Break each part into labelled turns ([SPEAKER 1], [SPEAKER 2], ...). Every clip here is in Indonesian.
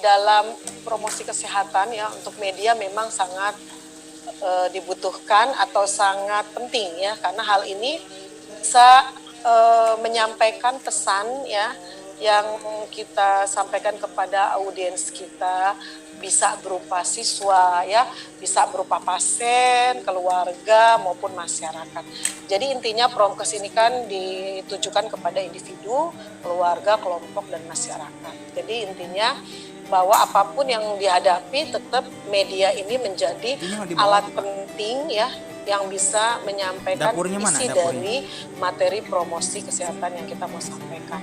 [SPEAKER 1] dalam promosi kesehatan ya untuk media memang sangat dibutuhkan atau sangat penting ya, karena hal ini bisa menyampaikan pesan ya yang kita sampaikan kepada audiens kita, bisa berupa siswa ya, bisa berupa pasien, keluarga maupun masyarakat. Jadi intinya Promkes ini kan ditujukan kepada individu, keluarga, kelompok dan masyarakat. Jadi intinya bahwa apapun yang dihadapi tetap media ini menjadi alat penting ya yang bisa menyampaikan isi dari materi promosi kesehatan yang kita mau sampaikan.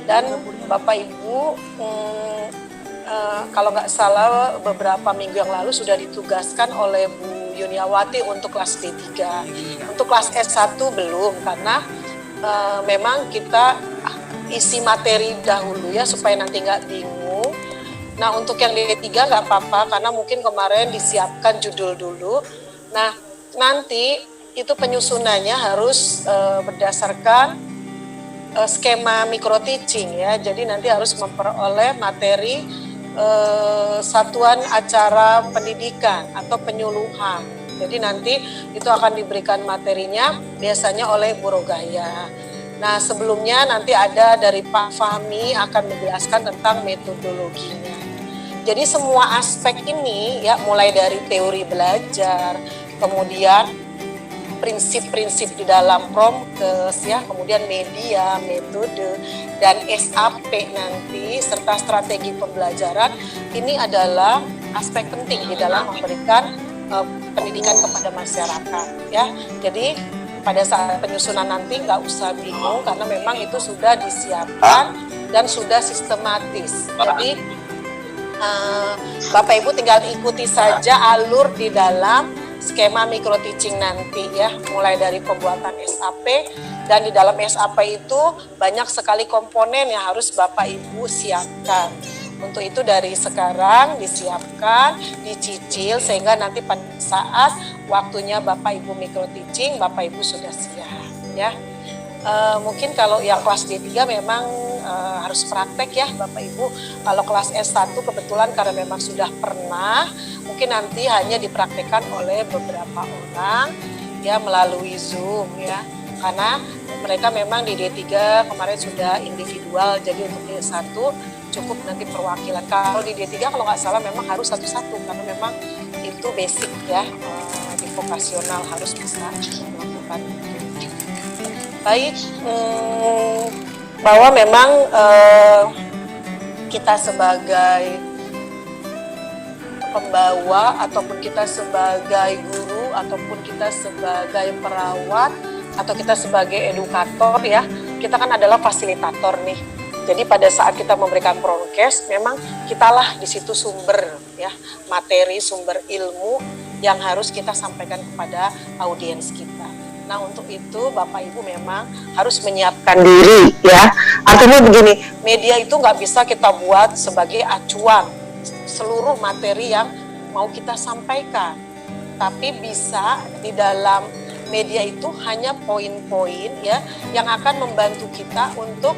[SPEAKER 1] Dan Bapak Ibu, kalau nggak salah beberapa minggu yang lalu sudah ditugaskan oleh Bu Yuniawati untuk kelas D3. Untuk kelas S1 belum, karena memang kita isi materi dahulu ya supaya nanti nggak bingung. Nah untuk yang D3 nggak apa-apa karena mungkin kemarin disiapkan judul dulu. Nah nanti itu penyusunannya harus berdasarkan skema micro teaching ya. Jadi nanti harus memperoleh materi satuan acara pendidikan atau penyuluhan. Jadi nanti itu akan diberikan materinya biasanya oleh Bu Rogaya. Nah sebelumnya nanti ada dari Pak Fahmi akan menjelaskan tentang metodologinya. Jadi semua aspek ini ya mulai dari teori belajar, kemudian prinsip-prinsip di dalam Promkes ya, kemudian media, metode, dan SAP nanti serta strategi pembelajaran ini adalah aspek penting di dalam memberikan pendidikan kepada masyarakat ya. Jadi pada saat penyusunan nanti nggak usah bingung karena memang itu sudah disiapkan dan sudah sistematis. Jadi Bapak Ibu tinggal ikuti saja alur di dalam skema micro teaching nanti ya, mulai dari pembuatan SAP, dan di dalam SAP itu banyak sekali komponen yang harus Bapak Ibu siapkan. Untuk itu dari sekarang disiapkan, dicicil sehingga nanti pada saat waktunya Bapak Ibu micro teaching, Bapak Ibu sudah siap ya. Mungkin kalau yang kelas D3 memang harus praktek ya Bapak Ibu. Kalau kelas S1 kebetulan karena memang sudah pernah, mungkin nanti hanya dipraktekkan oleh beberapa orang ya melalui Zoom ya. Karena mereka memang di D3 kemarin sudah individual, jadi untuk D1 cukup nanti perwakilan. Kalau di D3 kalau nggak salah memang harus satu-satu karena memang itu basic ya, di vokasional harus bisa melakukan itu. Baik, bahwa memang kita sebagai pembawa ataupun kita sebagai guru ataupun kita sebagai perawat atau kita sebagai edukator ya, kita kan adalah fasilitator nih. Jadi pada saat kita memberikan Promkes memang kitalah di situ sumber ya, materi, sumber ilmu yang harus kita sampaikan kepada audiens kita. Nah untuk itu Bapak Ibu memang harus menyiapkan diri ya. Artinya begini, media itu nggak bisa kita buat sebagai acuan seluruh materi yang mau kita sampaikan. Tapi bisa di dalam media itu hanya poin-poin ya yang akan membantu kita untuk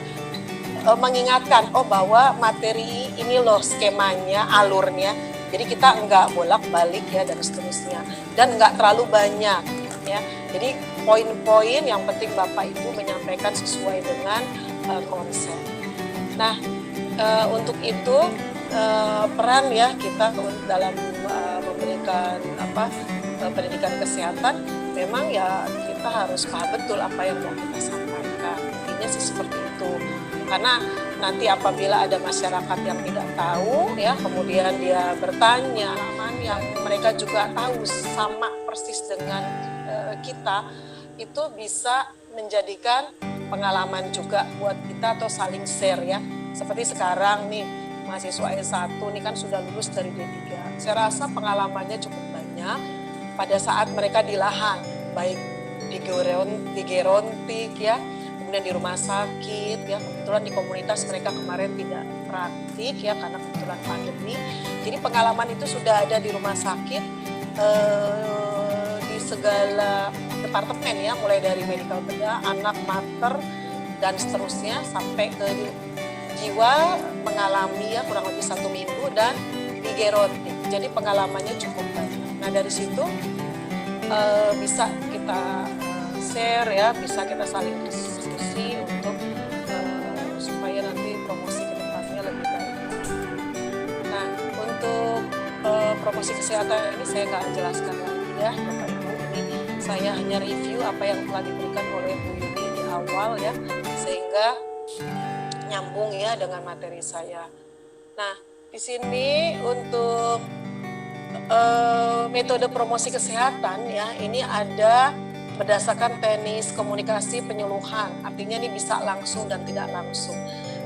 [SPEAKER 1] mengingatkan bahwa materi ini loh skemanya, alurnya. Jadi kita nggak bolak-balik ya dan seterusnya. Dan nggak terlalu banyak ya. Jadi poin-poin yang penting Bapak Ibu menyampaikan sesuai dengan konsep. Nah, untuk itu peran ya kita dalam memberikan pendidikan kesehatan memang ya kita harus paham betul apa yang mau kita sampaikan. Intinya sih seperti itu. Karena nanti apabila ada masyarakat yang tidak tahu ya, kemudian dia bertanya, yang mereka juga tahu sama persis dengan kita, itu bisa menjadikan pengalaman juga buat kita atau saling share ya. Seperti sekarang nih mahasiswa S1 nih kan sudah lulus dari D3. Saya rasa pengalamannya cukup banyak pada saat mereka di lahan, baik di gerontik ya, kemudian di rumah sakit ya. Kebetulan di komunitas mereka kemarin tidak praktik ya karena kebetulan pandemi. Jadi pengalaman itu sudah ada di rumah sakit, di segala departemen ya, mulai dari medical bedah, anak, mater dan seterusnya sampai ke jiwa mengalami ya kurang lebih 1 minggu dan digerotik. Jadi pengalamannya cukup banyak. Nah dari situ bisa kita share ya, bisa kita saling diskusi untuk supaya nanti promosi ke depannya lebih baik. Nah untuk promosi kesehatan ini saya nggak jelaskan lagi ya Bapak Ibu, ini saya hanya review apa yang telah diberikan oleh Bu Yuni di awal ya, sehingga nyambung ya dengan materi saya. Nah di sini untuk metode promosi kesehatan ya, ini ada berdasarkan teknis komunikasi penyuluhan, artinya ini bisa langsung dan tidak langsung.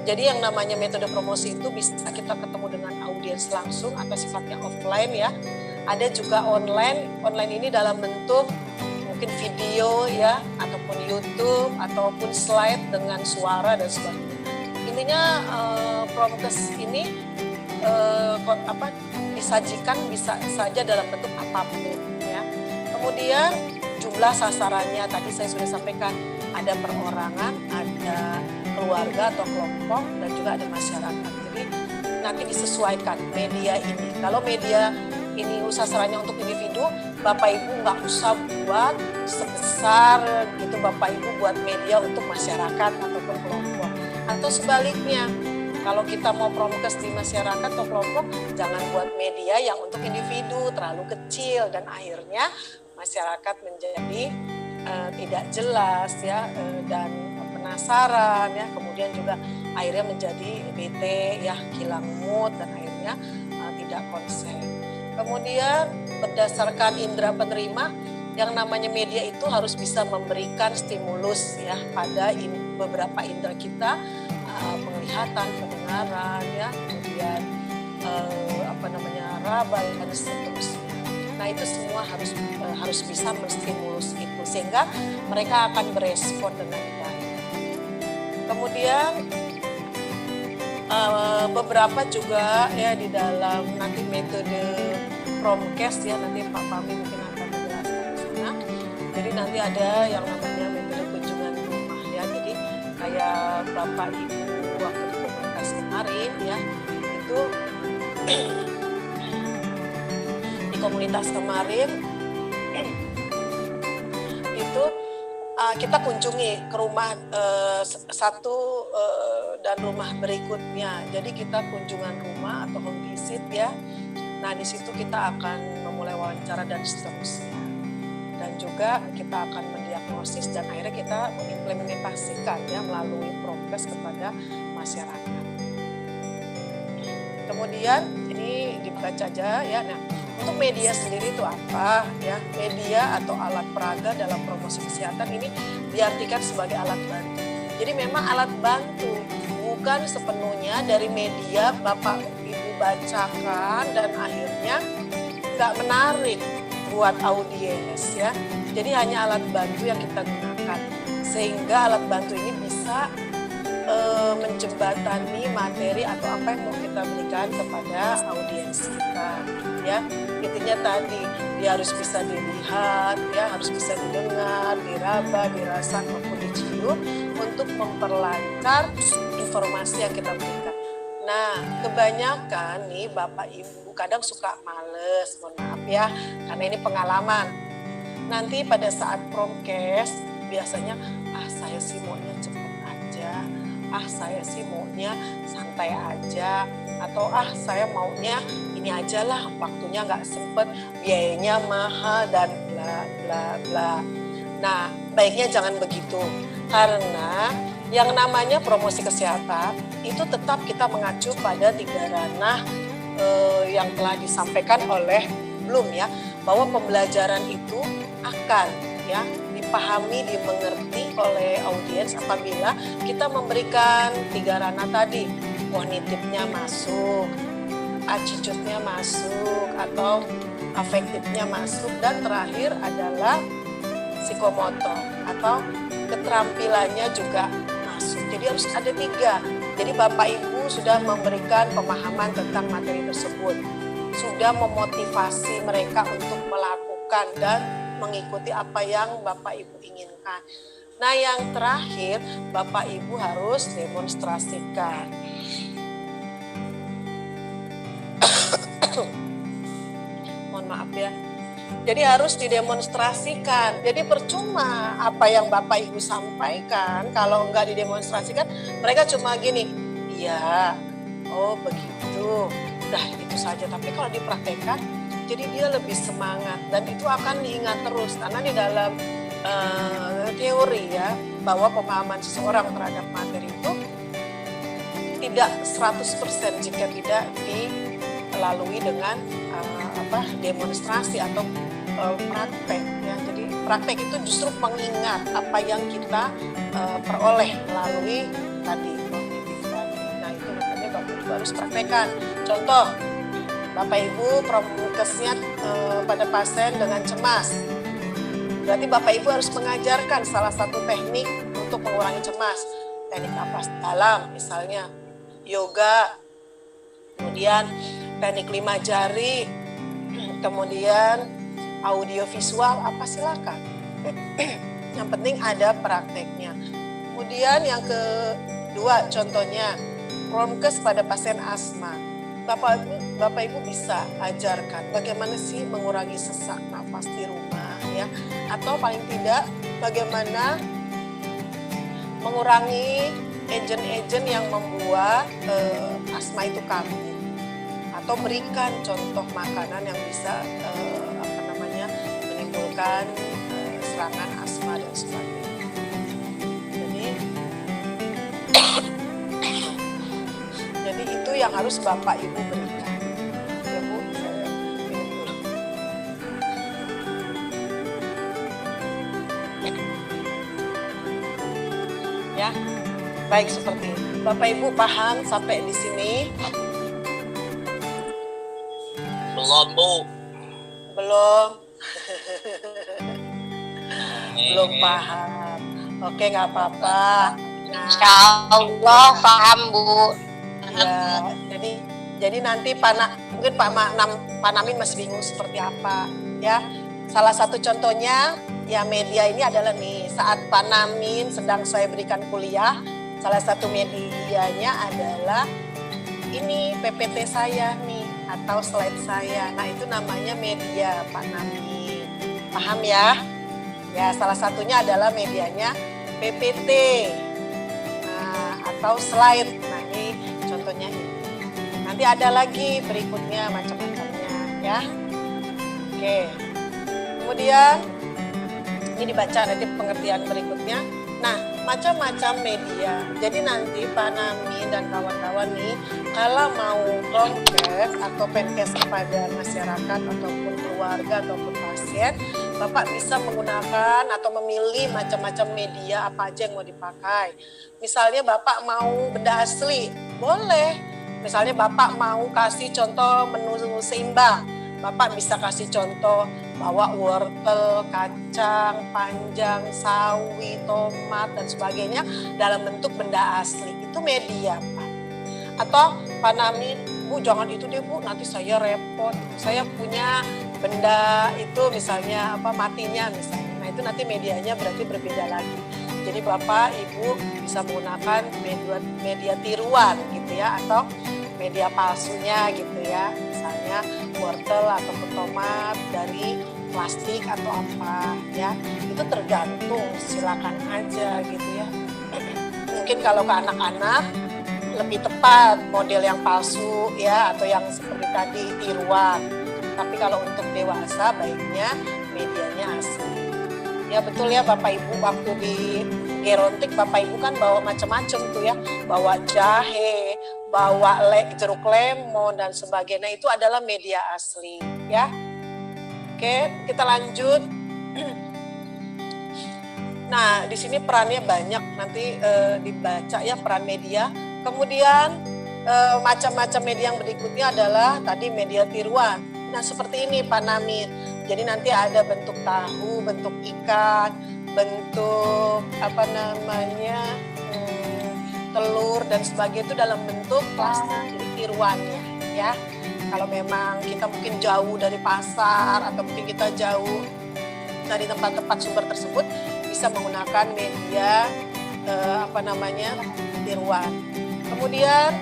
[SPEAKER 1] Jadi yang namanya metode promosi itu bisa kita ketemu dengan audiens langsung atau sifatnya offline ya. Ada juga online ini dalam bentuk mungkin video ya, ataupun YouTube, ataupun slide dengan suara dan sebagainya. Intinya promkes ini disajikan bisa saja dalam bentuk apapun ya. Kemudian jumlah sasarannya tadi saya sudah sampaikan, ada perorangan, ada keluarga atau kelompok, dan juga ada masyarakat. Jadi nanti disesuaikan media ini. Kalau media ini sasarannya untuk individu, Bapak Ibu nggak usah buat sebesar gitu, Bapak Ibu buat media untuk masyarakat ataupun kelompok. Atau sebaliknya, kalau kita mau promkes di masyarakat atau kelompok, jangan buat media yang untuk individu, terlalu kecil, dan akhirnya masyarakat menjadi tidak jelas ya, dan penasaran ya, kemudian juga akhirnya menjadi bete ya, hilang mood, dan akhirnya tidak konsen. Kemudian berdasarkan indera penerima, yang namanya media itu harus bisa memberikan stimulus ya pada beberapa indera kita, penglihatan, pendengaran ya, kemudian raba dan seterusnya. Nah itu semua harus bisa menstimulus itu sehingga mereka akan berespon dengan baik. Kemudian beberapa juga ya di dalam nanti metode promkes ya, nanti Pak Pami mungkin akan menjelaskan di sana. Jadi nanti ada yang namanya metode kunjungan rumah ya. Jadi kayak Bapak Ibu waktu di komunitas kemarin ya, itu di komunitas kemarin itu kita kunjungi ke rumah satu dan rumah berikutnya. Jadi kita kunjungan rumah atau home visit ya. Nah di situ kita akan memulai wawancara dan seterusnya. Dan juga kita akan mendiagnosis dan akhirnya kita mengimplementasikan ya melalui prokes kepada masyarakat. Kemudian ini dibaca aja ya. Nah, untuk media sendiri itu apa ya? Media atau alat peraga dalam promosi kesehatan ini diartikan sebagai alat bantu. Jadi memang alat bantu, bukan sepenuhnya dari media Bapak Ibu bacakan dan akhirnya nggak menarik buat audiens ya. Jadi hanya alat bantu yang kita gunakan, sehingga alat bantu ini bisa menjembatani materi atau apa yang mau kita berikan kepada audiens kita ya. Intinya tadi dia harus bisa dilihat ya, harus bisa didengar, diraba, dirasa maupun dicium untuk memperlancar informasi yang kita berikan. Nah kebanyakan nih Bapak Ibu kadang suka males, mohon maaf ya, karena ini pengalaman. Nanti pada saat promkes biasanya saya sih maunya cepet aja, saya sih maunya santai aja, atau saya maunya ini aja lah, waktunya nggak sempet, biayanya mahal dan bla bla bla. Nah baiknya jangan begitu, karena yang namanya promosi kesehatan itu tetap kita mengacu pada 3 ranah yang telah disampaikan oleh Bloom ya, bahwa pembelajaran itu akan ya dipahami, dimengerti oleh audiens apabila kita memberikan 3 ranah tadi. Kognitifnya masuk, attitude-nya masuk, atau afektifnya masuk, dan terakhir adalah psikomotor atau keterampilannya juga masuk. Jadi harus ada 3. Jadi Bapak Ibu sudah memberikan pemahaman tentang materi tersebut, sudah memotivasi mereka untuk melakukan dan mengikuti apa yang Bapak Ibu inginkan. Nah yang terakhir Bapak Ibu harus demonstrasikan. maaf ya. Jadi harus didemonstrasikan. Jadi percuma apa yang Bapak Ibu sampaikan kalau enggak didemonstrasikan, mereka cuma gini, iya, oh begitu, udah itu saja. Tapi kalau dipraktekkan, jadi dia lebih semangat dan itu akan diingat terus. Karena di dalam teori ya, bahwa pemahaman seseorang terhadap materi itu tidak 100% jika tidak dilalui dengan demonstrasi atau praktek ya. Jadi praktek itu justru mengingat apa yang kita peroleh melalui tadi kognitif tadi. Nah itu makanya Bapak Ibu harus praktekkan. Contoh, Bapak Ibu promukesnya pada pasien dengan cemas. Berarti Bapak Ibu harus mengajarkan salah satu teknik untuk mengurangi cemas. Teknik napas dalam misalnya, yoga, kemudian teknik 5 jari, kemudian audio visual, apa silakan. Yang penting ada prakteknya. Kemudian yang kedua contohnya, promkes pada pasien asma. Bapak Ibu bisa ajarkan bagaimana sih mengurangi sesak nafas di rumah ya, atau paling tidak bagaimana mengurangi agen-agen yang membuat asma itu kambuh, atau berikan contoh makanan yang bisa menimbulkan serangan asma dan sebagainya. Jadi itu yang harus Bapak Ibu berikan. Ya Bu, saya minum dulu. Ya, baik seperti itu. Bapak Ibu paham sampai di sini?
[SPEAKER 2] Belum, Bu.
[SPEAKER 1] Belum. Belum paham. Oke, nggak apa-apa. Nah,
[SPEAKER 3] Insya Allah paham, Bu.
[SPEAKER 1] ya, jadi nanti mungkin Pak Namin masih bingung seperti apa ya. Salah satu contohnya ya media ini adalah nih saat Pak Namin sedang saya berikan kuliah, salah satu medianya adalah ini PPT saya nih atau slide saya. Nah itu namanya media Pak Namin. Paham ya? Ya salah satunya adalah medianya PPT atau slide. Nah ini contohnya ini. Nanti ada lagi berikutnya macam-macamnya ya. Oke. Kemudian ini dibaca nanti pengertian berikutnya. Nah, macam-macam media. Jadi nanti Pak Namin dan kawan-kawan nih kalau mau promkes atau penkes kepada masyarakat ataupun keluarga ataupun pasien, Bapak bisa menggunakan atau memilih macam-macam media apa aja yang mau dipakai. Misalnya Bapak mau benda asli, boleh. Misalnya Bapak mau kasih contoh menu seimbang, Bapak bisa kasih contoh bawa wortel, kacang, panjang, sawi, tomat, dan sebagainya dalam bentuk benda asli. Itu media, Pak. Atau Pak Namin, Bu jangan itu deh Bu, nanti saya repot. Saya punya benda itu misalnya matinya misalnya. Nah itu nanti medianya berarti berbeda lagi. Jadi Bapak, Ibu bisa menggunakan media tiruan gitu ya, atau media palsunya gitu ya. Misalnya wortel ataupun tomat dari plastik atau apa ya. Itu tergantung, silakan aja gitu ya. Mungkin kalau ke anak-anak lebih tepat model yang palsu ya, atau yang seperti tadi tiruan. Tapi kalau untuk dewasa baiknya medianya asli. Ya betul ya Bapak Ibu, waktu di Gerontik Bapak Ibu kan bawa macam-macam tuh ya, bawa jahe, bawa jeruk lemon dan sebagainya, itu adalah media asli ya. Oke, kita lanjut. Nah, di sini perannya banyak, nanti dibaca ya peran media. Kemudian macam-macam media yang berikutnya adalah tadi media tiruan. Nah, seperti ini Pak Namin. Jadi nanti ada bentuk tahu, bentuk ikan, bentuk telur dan sebagainya, itu dalam bentuk plastik, jadi tiruannya ya. Kalau memang kita mungkin jauh dari pasar atau mungkin kita jauh dari tempat-tempat sumber tersebut, bisa menggunakan media tiruan. Kemudian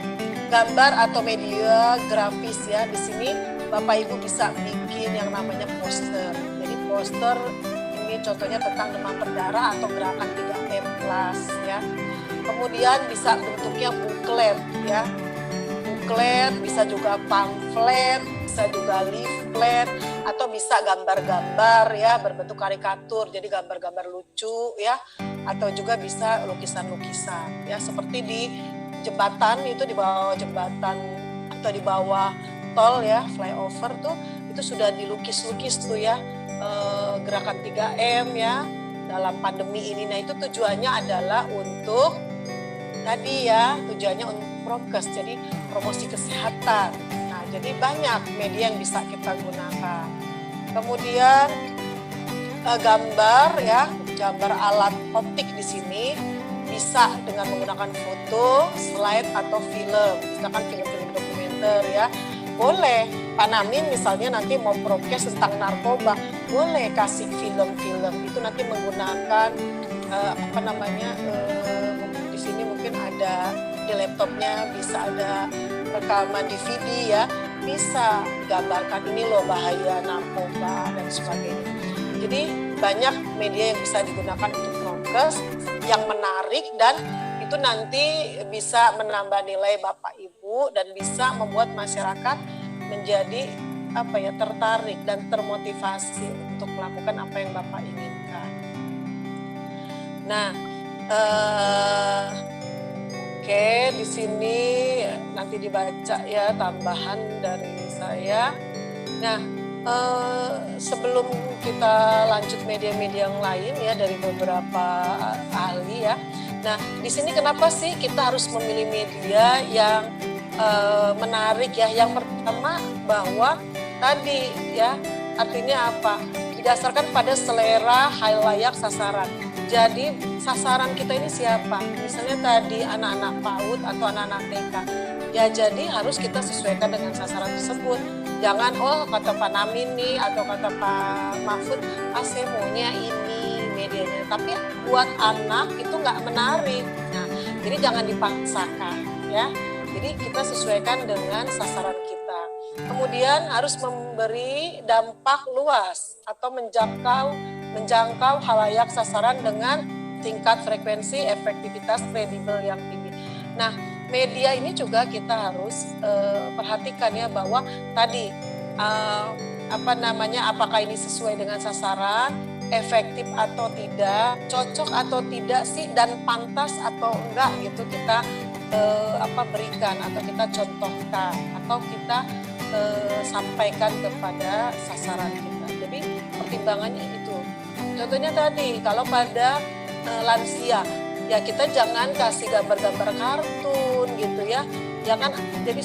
[SPEAKER 1] gambar atau media grafis ya. Di sini Bapak Ibu bisa bikin yang namanya poster. Jadi poster ini contohnya tentang demam berdarah atau gerakan 3M plus ya. Kemudian bisa bentuknya buklet ya. Buklet, bisa juga pamflet, bisa juga leaflet, atau bisa gambar-gambar ya berbentuk karikatur, jadi gambar-gambar lucu ya, atau juga bisa lukisan-lukisan ya, seperti di jembatan itu, di bawah jembatan atau di bawah tol ya, flyover tuh itu sudah dilukis-lukis tuh ya, gerakan 3M ya dalam pandemi ini. Nah itu tujuannya adalah untuk tadi ya, tujuannya untuk prokes, jadi promosi kesehatan. Nah, jadi banyak media yang bisa kita gunakan. Kemudian gambar ya, gambar alat optik di sini bisa dengan menggunakan foto, slide atau film, misalkan film-film dokumenter ya. Boleh Pak Namin misalnya nanti mau prokes tentang narkoba, boleh kasih film-film itu nanti menggunakan di sini mungkin ada di laptopnya, bisa ada rekaman DVD ya, bisa gambarkan ini loh bahaya narkoba dan sebagainya. Jadi banyak media yang bisa digunakan untuk prokes yang menarik, dan itu nanti bisa menambah nilai Bapak Ibu dan bisa membuat masyarakat menjadi tertarik dan termotivasi untuk melakukan apa yang Bapak inginkan. Nah, oke, di sini nanti dibaca ya tambahan dari saya. Nah, sebelum kita lanjut media-media yang lain ya dari beberapa ahli ya. Nah, di sini kenapa sih kita harus memilih media yang menarik ya? Yang pertama bahwa tadi ya, artinya apa? Didasarkan pada selera khalayak sasaran. Jadi sasaran kita ini siapa? Misalnya tadi anak-anak PAUD atau anak-anak TK. Ya jadi harus kita sesuaikan dengan sasaran tersebut. Jangan kata Pak Namin nih atau kata Pak Mahfud, saya maunya ini medianya. Tapi buat anak itu nggak menarik. Nah, jadi jangan dipaksakan ya. Jadi kita sesuaikan dengan sasaran kita. Kemudian harus memberi dampak luas atau menjangkau khalayak sasaran dengan tingkat frekuensi, efektivitas, kredibel yang tinggi. Nah, media ini juga kita harus perhatikan ya, bahwa tadi apakah ini sesuai dengan sasaran, efektif atau tidak, cocok atau tidak sih, dan pantas atau enggak gitu kita berikan atau kita contohkan atau kita sampaikan kepada sasaran kita. Jadi pertimbangannya itu. Contohnya tadi kalau pada lansia, ya kita jangan kasih gambar-gambar kartun gitu ya. Jangan jadi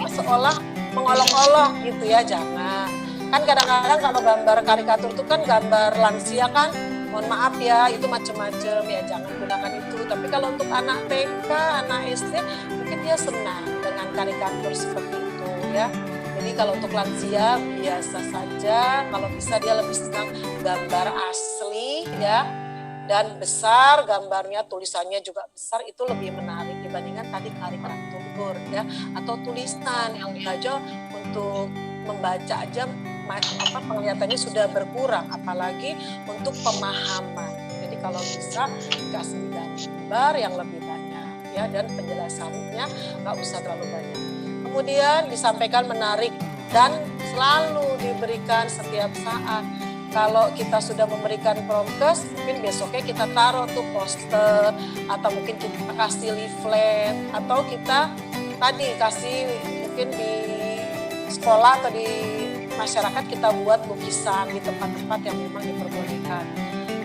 [SPEAKER 1] seolah mengolok-olok gitu ya, jangan. Kan kadang-kadang kalau gambar karikatur itu kan gambar lansia kan, mohon maaf ya, itu macam-macam ya, jangan gunakan itu. Tapi kalau untuk anak TK, anak SD, mungkin dia senang dengan karikatur seperti itu ya. Jadi kalau untuk lansia biasa saja, kalau bisa dia lebih senang gambar asli ya, dan besar gambarnya, tulisannya juga besar, itu lebih menarik dibandingkan tadi karikatur ya, atau tulisan yang aja untuk membaca aja penglihatannya sudah berkurang, apalagi untuk pemahaman. Jadi kalau bisa dikasih gambar yang lebih banyak ya, dan penjelasannya nggak usah terlalu banyak. Kemudian disampaikan menarik dan selalu diberikan setiap saat. Kalau kita sudah memberikan promkes, mungkin besoknya kita taruh tuh poster, atau mungkin kita kasih leaflet, atau kita tadi kasih mungkin di sekolah atau di masyarakat kita buat lukisan di tempat-tempat yang memang diperbolehkan.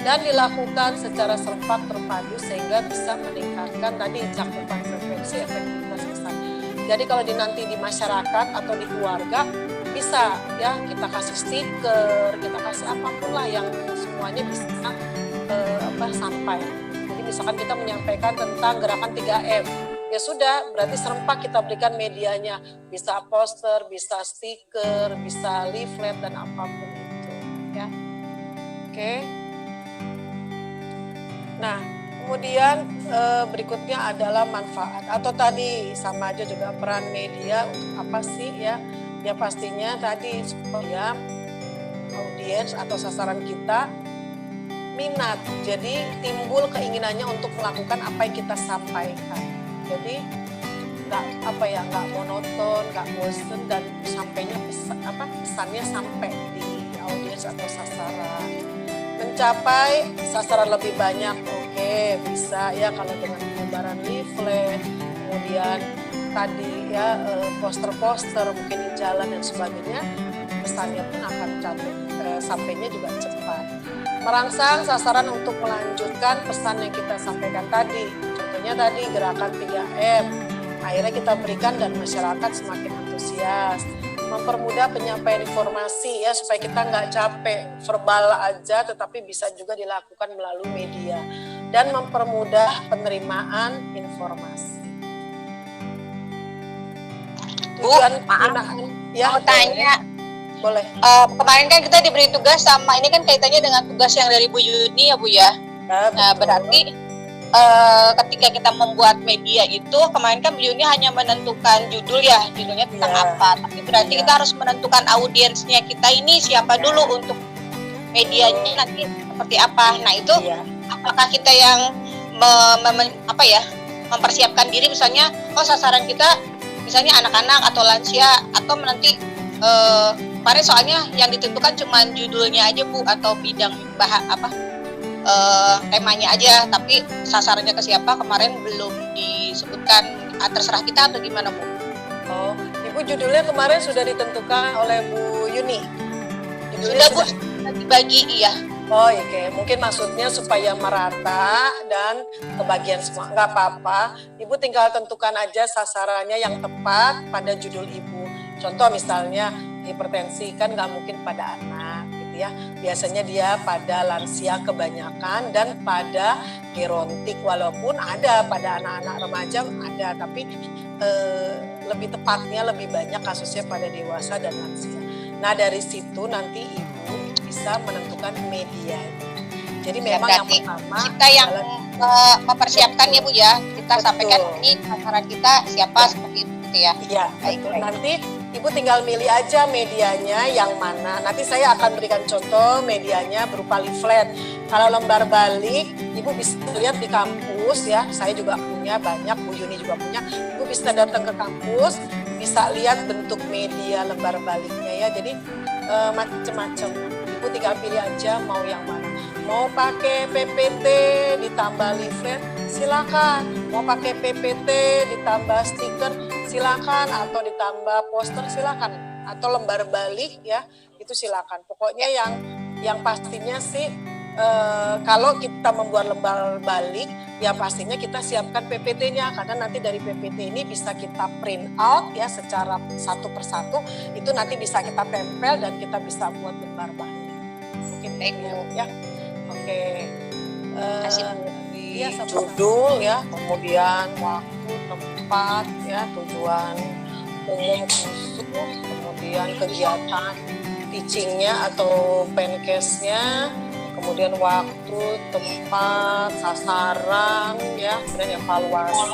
[SPEAKER 1] Dan dilakukan secara serempak terpadu sehingga bisa meningkatkan tadi cakupan frekuensi, efektivitas besar. Jadi kalau nanti di masyarakat atau di keluarga, bisa ya kita kasih stiker, kita kasih apapun lah yang semuanya bisa sampai. Jadi misalkan kita menyampaikan tentang gerakan 3M, ya sudah berarti serempak kita berikan medianya, bisa poster, bisa stiker, bisa leaflet dan apapun itu ya. Oke. Nah, kemudian berikutnya adalah manfaat, atau tadi sama aja juga peran media untuk apa sih ya. Ya pastinya tadi supaya audiens atau sasaran kita minat, jadi timbul keinginannya untuk melakukan apa yang kita sampaikan. Jadi nggak monoton, nggak bosen, dan sampainya pesannya sampai di audiens atau sasaran. Mencapai sasaran lebih banyak, oke, bisa ya kalau dengan penyebaran leaflet, kemudian tadi ya poster-poster mungkin di jalan dan sebagainya, pesannya pun akan sampainya juga cepat. Merangsang sasaran untuk melanjutkan pesan yang kita sampaikan tadi. Contohnya tadi gerakan 3M, akhirnya kita berikan dan masyarakat semakin antusias. Mempermudah penyampaian informasi ya supaya kita nggak capek verbal aja, tetapi bisa juga dilakukan melalui media, dan mempermudah penerimaan informasi.
[SPEAKER 3] Bu, maaf,
[SPEAKER 1] ya,
[SPEAKER 3] mau tanya.
[SPEAKER 1] Boleh.
[SPEAKER 3] Kemarin kan kita diberi tugas sama, ini kan kaitannya dengan tugas yang dari Bu Yuni ya Bu ya. Nah berarti ketika kita membuat media itu, kemarin kan Bu Yuni hanya menentukan judulnya tentang apa, tapi berarti kita harus menentukan audiensnya kita ini siapa dulu untuk medianya nanti seperti apa. Nah itu apakah kita yang mempersiapkan diri, misalnya sasaran kita misalnya anak-anak atau lansia, atau nanti kemarin soalnya yang ditentukan cuma judulnya aja Bu, atau bidang temanya aja, tapi sasarannya ke siapa kemarin belum disebutkan. Terserah kita atau gimana Bu?
[SPEAKER 1] Oh, Ibu, judulnya kemarin sudah ditentukan oleh Bu Yuni.
[SPEAKER 3] Sudah Bu, dibagi iya.
[SPEAKER 1] Oh oke, mungkin maksudnya supaya merata dan kebagian semua. Nggak apa-apa, Ibu tinggal tentukan aja sasarannya yang tepat pada judul Ibu. Contoh misalnya hipertensi kan nggak mungkin pada anak gitu ya. Biasanya dia pada lansia kebanyakan dan pada gerontik, walaupun ada pada anak-anak remaja ada, tapi lebih tepatnya lebih banyak kasusnya pada dewasa dan lansia. Nah dari situ nanti Ibu bisa menentukan media. Jadi memang yang pertama
[SPEAKER 3] kita yang mempersiapkan ya Bu ya. Kita sampaikan ini sasaran kita siapa seperti itu ya.
[SPEAKER 1] Iya. Nanti Ibu tinggal milih aja medianya yang mana. Nanti saya akan berikan contoh medianya berupa leaflet. Kalau lembar balik, Ibu bisa lihat di kampus ya. Saya juga punya banyak, Bu Yuni juga punya. Ibu bisa datang ke kampus, bisa lihat bentuk media lembar baliknya ya. Jadi macam-macam. Ibu tinggal pilih aja mau yang mana. Mau pakai PPT ditambah leaflet, silakan. Mau pakai PPT ditambah stiker, silakan, atau ditambah poster silakan, atau lembar balik ya, itu silakan. Pokoknya yang pastinya sih kalau kita membuat lembar balik ya pastinya kita siapkan PPT-nya, karena nanti dari PPT ini bisa kita print out ya secara satu persatu, itu nanti bisa kita tempel dan kita bisa buat lembar balik. Mungkin itu ya. Oke. Ya, judul ya, kemudian waktu, tempat ya, tujuan umum khusus, kemudian kegiatan teachingnya atau pencase-nya, kemudian waktu, tempat, sasaran ya, kemudian evaluasi,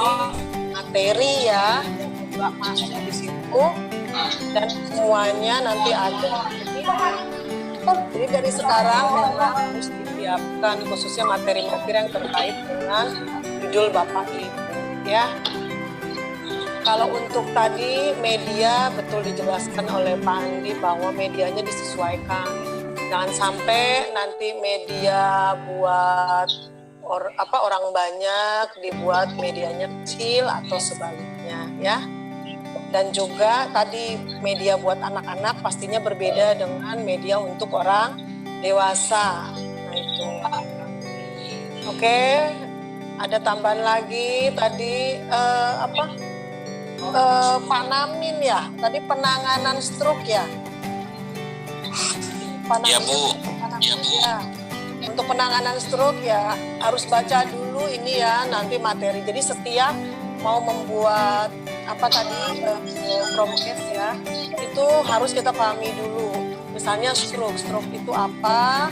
[SPEAKER 1] materi ya, juga masuk di situ, dan semuanya nanti ada. Jadi dari sekarang memang harus disiapkan khususnya materi-materi yang terkait dengan judul Bapak Ibu ya. Kalau untuk tadi media betul dijelaskan oleh Pak Andi bahwa medianya disesuaikan. Jangan sampai nanti media buat orang banyak dibuat medianya kecil atau sebaliknya ya. Dan juga tadi media buat anak-anak pastinya berbeda dengan media untuk orang dewasa. Nah itu. Oke, ada tambahan lagi tadi Pak Namin ya. Tadi penanganan stroke ya.
[SPEAKER 2] Iya Bu. Iya Bu.
[SPEAKER 1] Ya. Untuk penanganan stroke ya harus baca dulu ini ya nanti materi. Jadi setiap mau membuat promkes ya, itu harus kita pahami dulu. Misalnya stroke itu apa?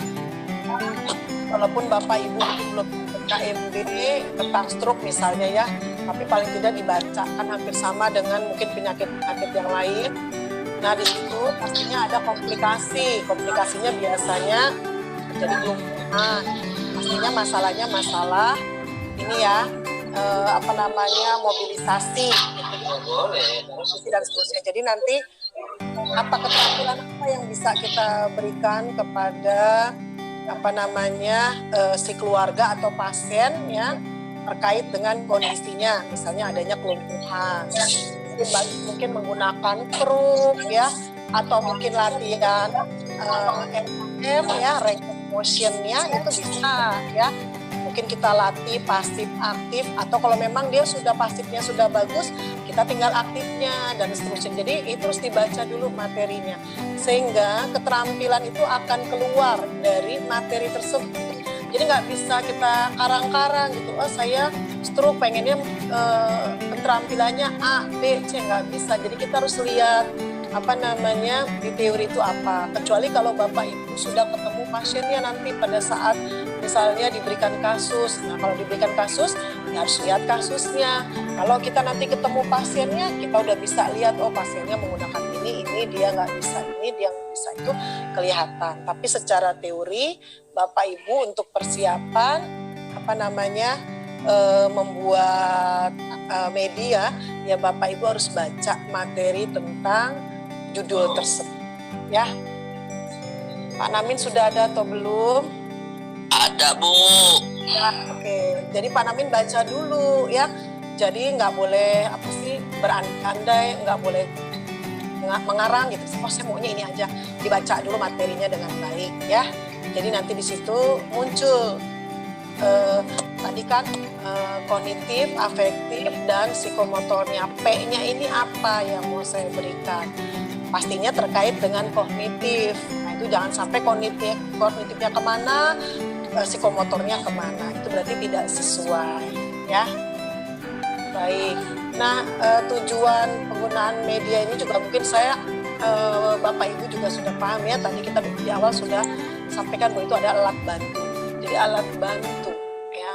[SPEAKER 1] Walaupun Bapak Ibu itu belum KMB tentang stroke misalnya ya, tapi paling tidak dibaca, kan hampir sama dengan mungkin penyakit-penyakit yang lain. Nah di situ pastinya ada komplikasinya biasanya jadi kelumpuhan. Pastinya masalahnya masalah ini ya mobilisasi gitu, dan seterusnya. Jadi nanti keterampilan apa yang bisa kita berikan kepada si keluarga atau pasien ya terkait dengan kondisinya, misalnya adanya kelumpuhan. Mungkin menggunakan kruk ya, atau mungkin latihan RM ya, range of motion-nya itu bisa ya. Mungkin kita latih pasif aktif, atau kalau memang dia sudah pasifnya sudah bagus, kita tinggal aktifnya dan seterusnya. Jadi itu harus dibaca dulu materinya, sehingga keterampilan itu akan keluar dari materi tersebut. Jadi nggak bisa kita karang-karang gitu, saya stroke pengennya keterampilannya A, B, C, nggak bisa. Jadi kita harus lihat di teori itu apa. Kecuali kalau Bapak Ibu sudah ketemu pasiennya nanti pada saat misalnya diberikan kasus. Nah kalau diberikan kasus, ya harus lihat kasusnya. Kalau kita nanti ketemu pasiennya, kita udah bisa lihat, oh pasiennya menggunakan ini dia nggak bisa, ini dia nggak bisa, itu kelihatan. Tapi secara teori, Bapak Ibu untuk persiapan membuat media, ya Bapak Ibu harus baca materi tentang judul tersebut ya. Pak Namin sudah ada atau belum?
[SPEAKER 2] Ada, Bu.
[SPEAKER 1] Ya, oke. Jadi Pak Namin baca dulu ya. Jadi nggak boleh berandai-andai, nggak boleh mengarang gitu. Oh saya maunya ini aja. Dibaca dulu materinya dengan baik ya. Jadi nanti di situ muncul tadi kan kognitif, afektif, dan psikomotornya. P-nya ini apa yang mau saya berikan? Pastinya terkait dengan kognitif. Nah itu jangan sampai kognitifnya kemana, psikomotornya kemana. Itu berarti tidak sesuai ya. Baik. Nah tujuan penggunaan media ini juga mungkin Bapak Ibu juga sudah paham ya. Tadi kita di awal sudah sampaikan bahwa itu ada alat bantu. Jadi alat bantu ya,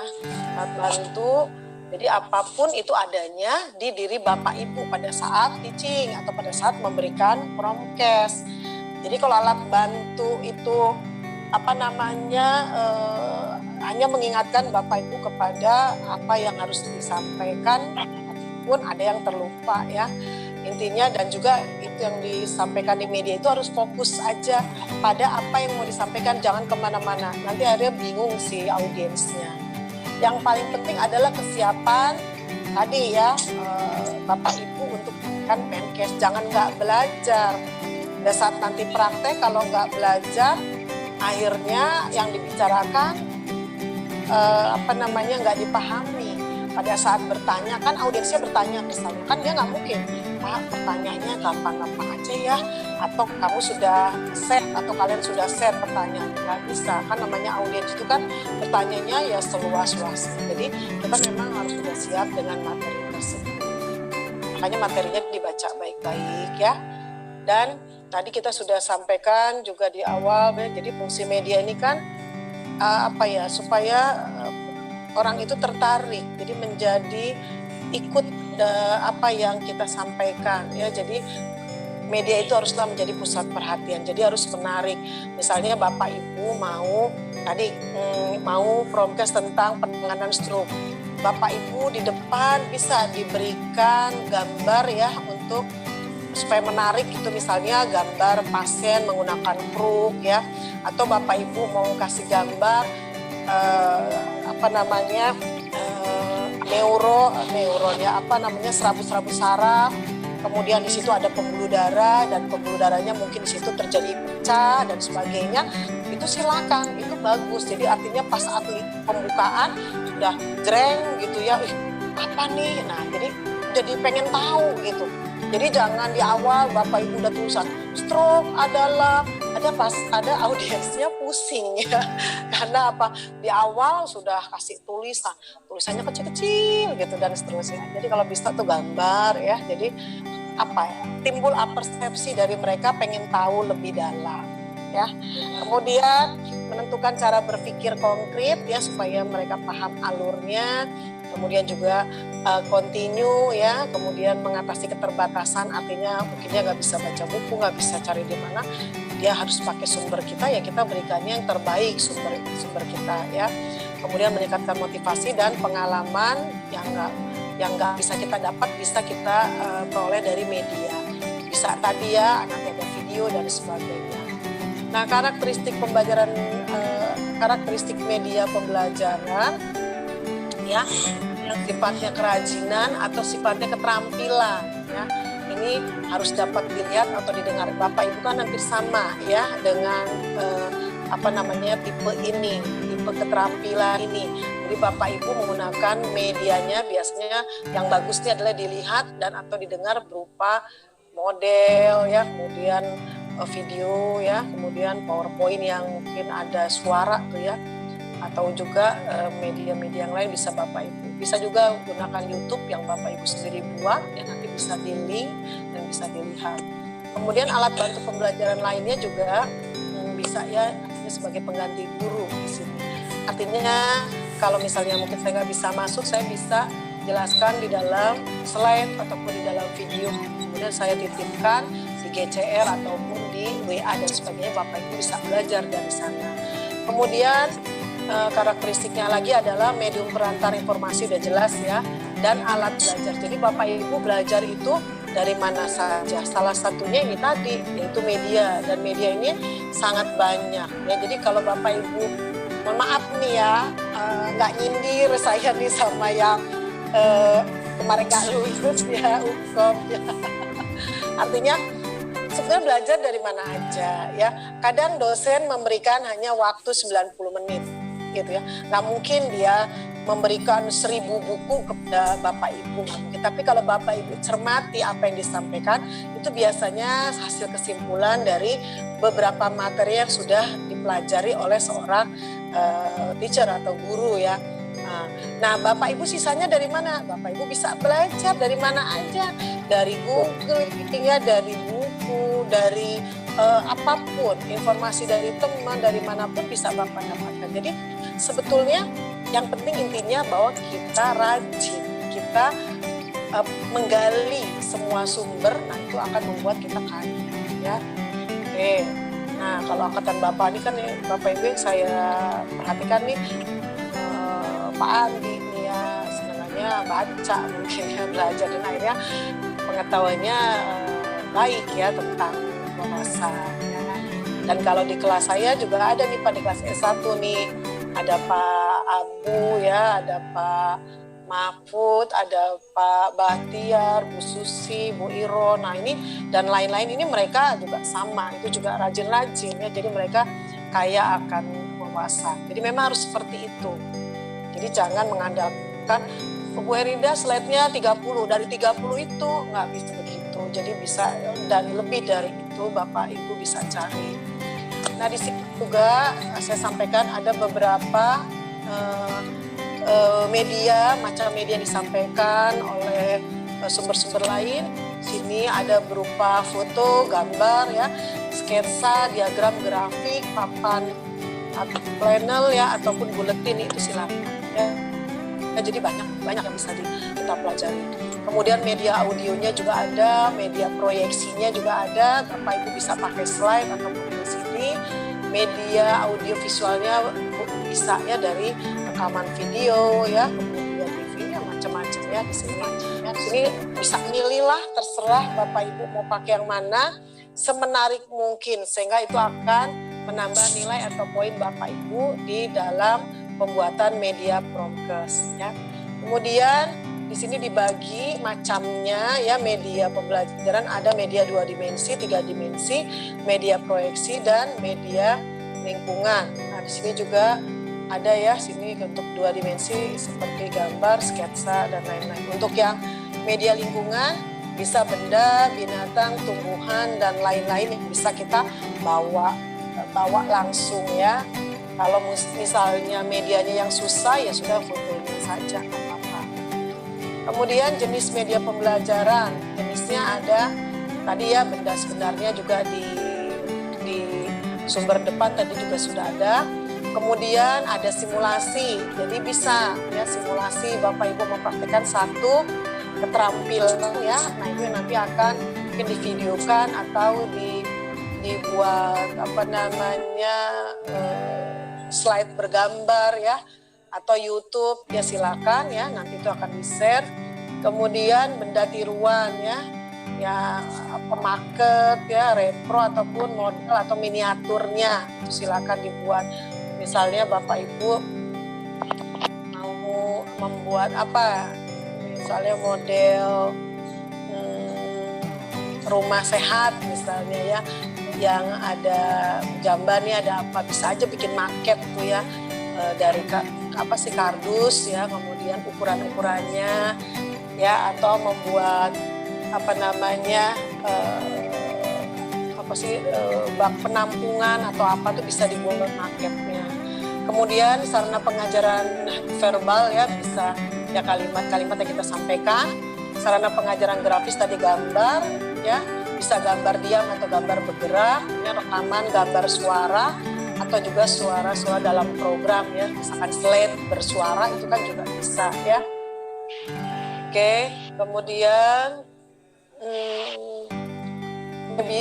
[SPEAKER 1] alat bantu. Jadi apapun itu adanya di diri Bapak Ibu pada saat teaching atau pada saat memberikan promkes. Jadi kalau alat bantu itu hanya mengingatkan Bapak Ibu kepada apa yang harus disampaikan, pun ada yang terlupa ya intinya. Dan juga itu yang disampaikan di media itu harus fokus aja pada apa yang mau disampaikan, jangan kemana-mana, nanti akhirnya bingung si audiensnya. Yang paling penting adalah kesiapan tadi ya Bapak Ibu untuk kan Menkes, jangan nggak belajar. Pada saat nanti praktek kalau nggak belajar, akhirnya yang dibicarakan nggak dipahami. Pada saat bertanya kan audiensnya bertanya misalnya, kan dia nggak mungkin, Pak pertanyaannya gampang-gampang aja ya, atau kamu sudah set atau kalian sudah set pertanyaan, nggak bisa kan, namanya audiens itu kan pertanyaannya ya seluas-luasnya. Jadi kita memang harus sudah siap dengan materi tersebut, makanya materinya dibaca baik-baik ya. Dan tadi kita sudah sampaikan juga di awal ya, jadi fungsi media ini kan supaya orang itu tertarik, jadi menjadi ikut apa yang kita sampaikan ya. Jadi media itu haruslah menjadi pusat perhatian, jadi harus menarik. Misalnya Bapak Ibu mau promkes tentang penanganan stroke, Bapak Ibu di depan bisa diberikan gambar ya untuk supaya menarik gitu, misalnya gambar pasien menggunakan kruk ya, atau Bapak Ibu mau kasih gambar serabut-serabut saraf, kemudian di situ ada pembuluh darah dan pembuluh darahnya mungkin di situ terjadi pecah dan sebagainya, itu silakan, itu bagus. Jadi artinya pas saat pembukaan sudah jreng gitu ya, apa nih? Nah jadi pengen tahu gitu. Jadi jangan di awal Bapak Ibu udah tulisan stroke adalah ada audiensnya pusing ya. Karena apa? Di awal sudah kasih tulisannya kecil-kecil gitu dan seterusnya. Jadi kalau bisa tuh gambar ya. Jadi timbul persepsi dari mereka pengen tahu lebih dalam. ya. Kemudian menentukan cara berpikir konkret ya supaya mereka paham alurnya. Kemudian juga continue ya, kemudian mengatasi keterbatasan, artinya mungkin dia nggak bisa baca buku, nggak bisa cari di mana, dia harus pakai sumber kita, ya kita berikannya yang terbaik sumber kita ya. Kemudian meningkatkan motivasi dan pengalaman yang nggak bisa kita dapat, bisa kita peroleh dari media. Bisa tadi ya, nanti ada video dan sebagainya. Nah, karakteristik pembelajaran, karakteristik media pembelajaran ya, yang sifatnya kerajinan atau sifatnya keterampilan ya, ini harus dapat dilihat atau didengar. Bapak Ibu kan hampir sama ya dengan tipe ini, tipe keterampilan ini. Jadi Bapak Ibu menggunakan medianya biasanya yang bagusnya adalah dilihat dan atau didengar berupa model ya, kemudian video ya, kemudian PowerPoint yang mungkin ada suara tuh ya, atau juga media-media yang lain bisa Bapak Ibu. Bisa juga gunakan YouTube yang Bapak Ibu sendiri buat, ya nanti bisa di-link dan bisa dilihat. Kemudian alat bantu pembelajaran lainnya juga bisa ya, sebagai pengganti guru di sini. Artinya kalau misalnya mungkin saya nggak bisa masuk, saya bisa jelaskan di dalam slide ataupun di dalam video. Kemudian saya titipkan di GCR ataupun di WA dan sebagainya, Bapak Ibu bisa belajar dari sana. Kemudian karakteristiknya lagi adalah medium perantar informasi, udah jelas ya, dan alat belajar. Jadi Bapak Ibu belajar itu dari mana saja. Salah satunya ini tadi, yaitu media, dan media ini sangat banyak ya. Jadi kalau Bapak Ibu, mohon maaf nih ya, nggak nyindir saya nih sama yang kemarin nggak lulus ya, UKOM ya. Artinya sebenarnya belajar dari mana aja ya. Kadang dosen memberikan hanya waktu 90 menit gitu ya. Nggak mungkin dia memberikan 1000 buku kepada Bapak Ibu. Tapi kalau Bapak Ibu cermati apa yang disampaikan, itu biasanya hasil kesimpulan dari beberapa materi yang sudah dipelajari oleh seorang teacher atau guru ya. Nah, Bapak Ibu sisanya dari mana? Bapak Ibu bisa belajar dari mana aja, dari Google, ya, dari buku, dari apapun, informasi dari teman, dari manapun bisa Bapak dapatkan. Jadi sebetulnya yang penting intinya bahwa kita rajin, kita menggali semua sumber, nah itu akan membuat kita kaya ya. Oke. Nah, kalau angkatan Bapak ini kan Bapak Ibu yang saya perhatikan nih, Pak Andi nih ya, sebenarnya baca mungkin ya, belajar, dan akhirnya pengetahuannya baik ya tentang bahasa ya. Dan kalau di kelas saya juga ada nih Pak, di kelas S1 nih, ada Pak Abu ya, ada Pak Mahfud, ada Pak Bahtiar, Bu Susi, Bu Iro, nah ini dan lain-lain ini mereka juga sama, itu juga rajin-rajin ya, jadi mereka kaya akan wawasan. Jadi memang harus seperti itu. Jadi jangan mengandalkan Bu Herida slide-nya 30, dari 30 itu nggak bisa begitu. Jadi bisa dan lebih dari itu Bapak Ibu bisa cari. Nah di sini juga saya sampaikan ada beberapa media, macam media yang disampaikan oleh sumber-sumber lain. Sini ada berupa foto, gambar ya, sketsa, diagram grafik, papan atau panel ya, ataupun buletin, itu silakan ya. Nah, jadi banyak yang bisa kita pelajari. Kemudian media audionya juga ada, media proyeksinya juga ada. Bapak Ibu bisa pakai slide ataupun di sini. Media audio visualnya bisa ya, dari rekaman video ya, kemudian TV ya, macam-macam ya di sini. Ya, di sini bisa milih lah, terserah Bapak Ibu mau pakai yang mana, semenarik mungkin, sehingga itu akan menambah nilai atau poin Bapak Ibu di dalam pembuatan media promkes ya. Kemudian di sini dibagi macamnya ya, media pembelajaran ada media 2 dimensi, 3 dimensi, media proyeksi dan media lingkungan. Nah, di sini juga ada ya, sini untuk 2 dimensi seperti gambar, sketsa dan lain-lain. Untuk yang media lingkungan bisa benda, binatang, tumbuhan dan lain-lain yang bisa kita bawa langsung ya. Kalau misalnya medianya yang susah ya sudah, fotonya saja apa-apa. Kemudian jenis media pembelajaran, jenisnya ada tadi ya, benda sebenarnya juga sumber depan tadi juga sudah ada. Kemudian ada simulasi, jadi bisa ya simulasi Bapak Ibu mempraktikkan satu keterampilan ya. Nah itu yang nanti akan mungkin divideokan atau dibuat slide bergambar ya, atau YouTube ya silakan ya, nanti itu akan di-share. Kemudian benda tiruan ya pemaket ya, repro ataupun model atau miniaturnya itu silakan dibuat. Misalnya Bapak Ibu mau membuat apa? Misalnya model rumah sehat misalnya ya, yang ada gambarnya, ada apa, bisa aja bikin maket tuh ya, dari kardus ya, kemudian ukuran-ukurannya ya, atau membuat bak penampungan atau apa tuh bisa dibuat maketnya. Kemudian sarana pengajaran verbal ya, bisa ya kalimat-kalimat yang kita sampaikan. Sarana pengajaran grafis tadi gambar ya, bisa gambar diam atau gambar bergerak ya, rekaman gambar suara atau juga suara-suara dalam program ya, misalkan slide bersuara itu kan juga bisa ya. Oke, kemudian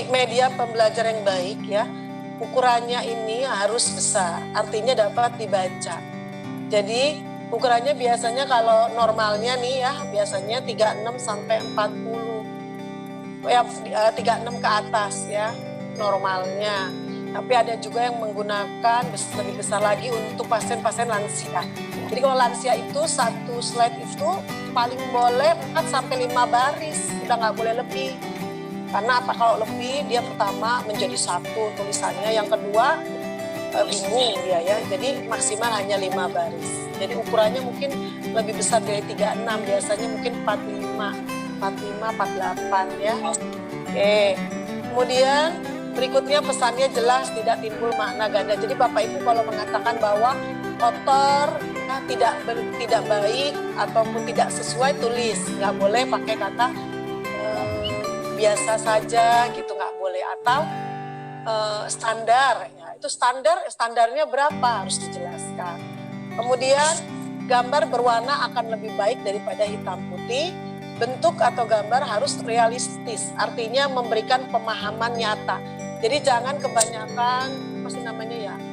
[SPEAKER 1] media pembelajaran yang baik ya, ukurannya ini harus besar, artinya dapat dibaca. Jadi ukurannya biasanya kalau normalnya nih ya, biasanya 36 sampai 40 ya, 36 ke atas ya normalnya. Tapi ada juga yang menggunakan lebih besar lagi untuk pasien-pasien lansia. Jadi kalau lansia itu satu slide itu paling boleh 4 sampai 5 baris, udah nggak boleh lebih. Karena apa, kalau lebih dia pertama menjadi satu tulisannya, yang kedua bingung dia ya. Jadi maksimal hanya 5 baris. Jadi ukurannya mungkin lebih besar dari 36, biasanya mungkin 45, 48 ya. Oke. Kemudian berikutnya pesannya jelas, tidak timbul makna ganda. Jadi Bapak Ibu kalau mengatakan bahwa kotor, tidak baik ataupun tidak sesuai, tulis, nggak boleh pakai kata biasa saja gitu, nggak boleh, atau standar ya, itu standarnya berapa harus dijelaskan. Kemudian gambar berwarna akan lebih baik daripada hitam putih. Bentuk atau gambar harus realistis, artinya memberikan pemahaman nyata. Jadi jangan kebanyakan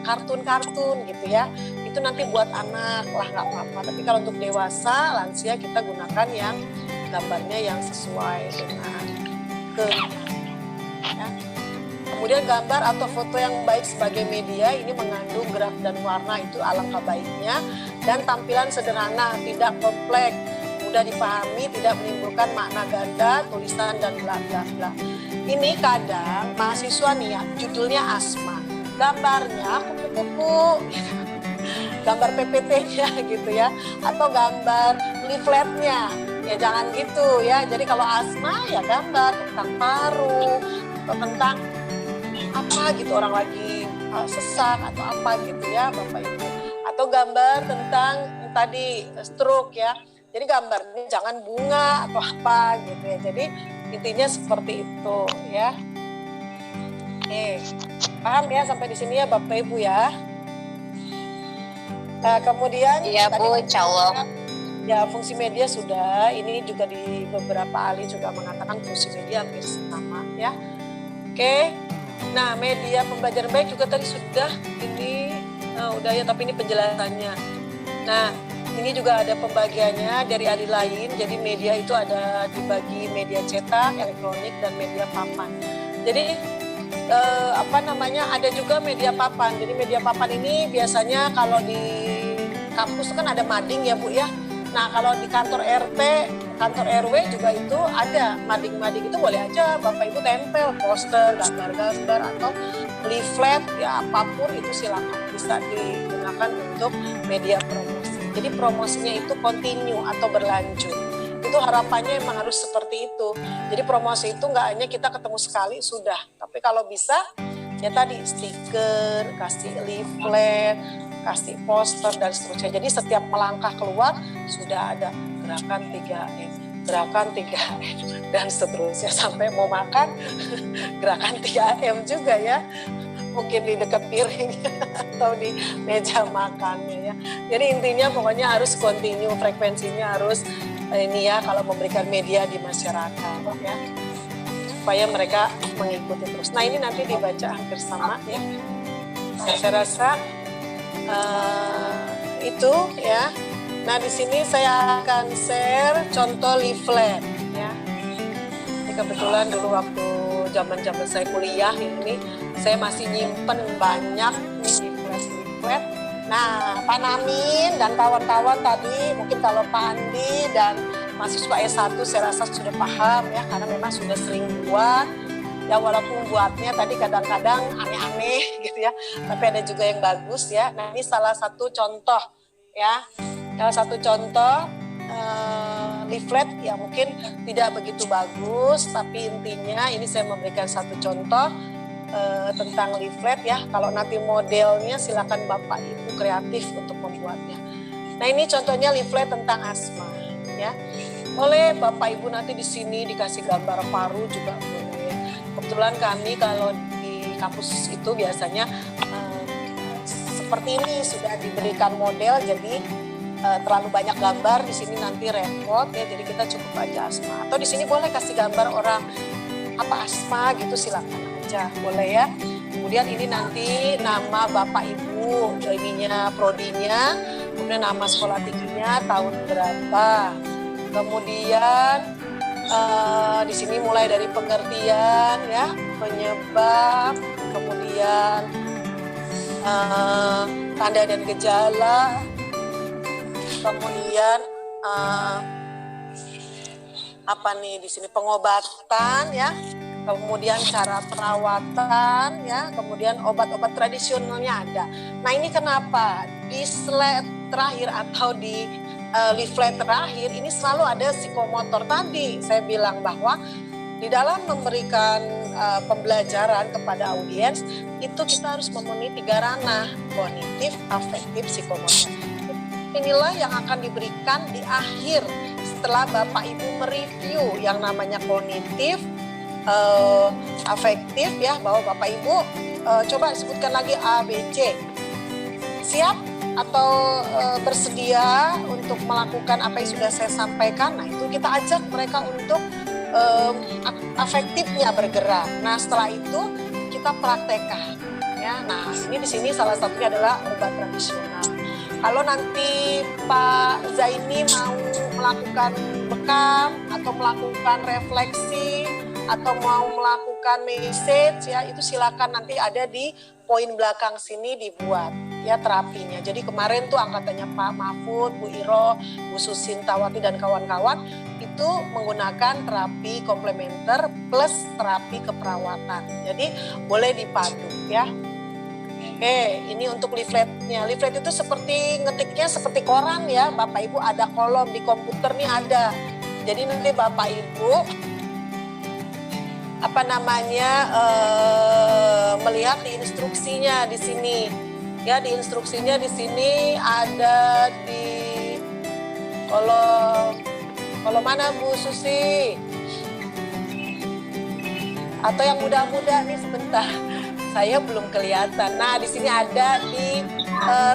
[SPEAKER 1] kartun-kartun gitu ya, itu nanti buat anak lah nggak apa-apa. Tapi kalau untuk dewasa lansia kita gunakan yang gambarnya yang sesuai dengan ya. Kemudian gambar atau foto yang baik sebagai media ini mengandung gerak dan warna, itu alangkah baiknya, dan tampilan sederhana, tidak kompleks, mudah dipahami, tidak menimbulkan makna ganda, tulisan dan bla bla bla. Ini kadang mahasiswa nih ya, judulnya asma, gambarnya kupu-kupu, gambar PPT-nya gitu ya, atau gambar leafletnya. Ya jangan gitu ya. Jadi kalau asma ya gambar tentang paru atau tentang apa gitu, orang lagi sesak atau apa gitu ya Bapak Ibu. Atau gambar tentang tadi stroke ya. Jadi gambarnya jangan bunga atau apa gitu ya. Jadi intinya seperti itu ya. Oke. Paham ya sampai di sini ya Bapak Ibu ya. Nah, kemudian
[SPEAKER 3] iya Bu, insya Allah.
[SPEAKER 1] Ya, fungsi media sudah, ini juga di beberapa ahli juga mengatakan fungsi media hampir sama ya. Oke, nah media pembelajaran baik juga tadi sudah, ini udah ya, tapi ini penjelasannya. Nah, ini juga ada pembagiannya dari ahli lain, jadi media itu ada dibagi media cetak, elektronik, dan media papan. Jadi ada juga media papan. Jadi media papan ini biasanya kalau di kampus kan ada mading ya Bu ya. Nah kalau di kantor RT, kantor RW juga itu ada mading-mading, itu boleh aja Bapak Ibu tempel poster, gambar-gambar atau leaflet ya, apapun itu silakan, bisa digunakan untuk media promosi. Jadi promosinya itu continue atau berlanjut. Itu harapannya emang harus seperti itu. Jadi promosi itu nggak hanya kita ketemu sekali sudah, tapi kalau bisa ya tadi stiker, kasih leaflet, kasih poster dan seterusnya. Jadi setiap melangkah keluar sudah ada gerakan 3M, gerakan 3M dan seterusnya, sampai mau makan gerakan 3M juga ya. mungkin di dekat piring atau di meja makannya ya. Jadi intinya pokoknya harus continue, frekuensinya harus ini ya, kalau memberikan media di masyarakat ya, supaya mereka mengikuti terus. Nah ini nanti dibaca hampir sama ya. Saya rasa itu ya. Nah di sini saya akan share contoh leaflet ya. Ini kebetulan dulu waktu zaman saya kuliah ini saya masih nyimpen banyak nih leaflet. Nah Pak Namin dan kawan-kawan tadi mungkin kalau Pak Andi dan mahasiswa S1 saya rasa sudah paham ya, karena memang sudah sering buat. Ya walaupun buatnya tadi kadang-kadang aneh-aneh gitu ya, tapi ada juga yang bagus ya. Nah ini salah satu contoh ya, salah satu contoh leaflet yang mungkin tidak begitu bagus, tapi intinya ini saya memberikan satu contoh tentang leaflet ya. Kalau nanti modelnya silakan Bapak Ibu kreatif untuk membuatnya. Nah ini contohnya leaflet tentang asma ya. Boleh Bapak Ibu nanti di sini dikasih gambar paru juga boleh. Kebetulan kami kalau di kampus itu biasanya seperti ini sudah diberikan model, jadi terlalu banyak gambar di sini nanti repot ya, jadi kita cukup aja asma. Atau di sini boleh kasih gambar orang apa asma gitu, silakan aja boleh ya. Kemudian ini nanti nama Bapak Ibu, ininya prodinya, kemudian nama sekolah tingginya tahun berapa. Kemudian di sini mulai dari pengertian ya, penyebab, kemudian tanda dan gejala, kemudian apa nih di sini pengobatan ya, kemudian cara perawatan ya, kemudian obat-obat tradisionalnya ada. Nah ini kenapa di slide terakhir atau di leaflet terakhir ini selalu ada psikomotor. Tadi saya bilang bahwa di dalam memberikan pembelajaran kepada audiens itu kita harus memenuhi 3 ranah, kognitif, afektif, psikomotor. Inilah yang akan diberikan di akhir setelah Bapak Ibu mereview yang namanya kognitif, afektif ya, bahwa Bapak Ibu coba sebutkan lagi A, B, C. Siap atau bersedia untuk melakukan apa yang sudah saya sampaikan? Nah itu kita ajak mereka untuk afektifnya bergerak. Nah setelah itu kita praktekkan ya. Nah ini di sini salah satunya adalah obat tradisional. Kalau nanti Pak Zaini mau melakukan bekam atau melakukan refleksi atau mau melakukan message ya, itu silakan nanti ada di poin belakang sini dibuat ya terapinya. Jadi kemarin tuh angkatannya Pak Mahfud, Bu Iro, Bu Susintawati dan kawan-kawan itu menggunakan terapi komplementer plus terapi keperawatan. Jadi boleh dipadu ya. Oke, ini untuk leafletnya. Leaflet itu seperti ngetiknya seperti koran ya. Bapak Ibu ada kolom di komputer nih ada. Jadi nanti Bapak Ibu melihat di instruksinya di sini. Ya, di instruksinya di sini ada di kolom mana Bu Susi? Atau yang muda-muda nih sebentar. Saya belum kelihatan. Nah, di sini ada di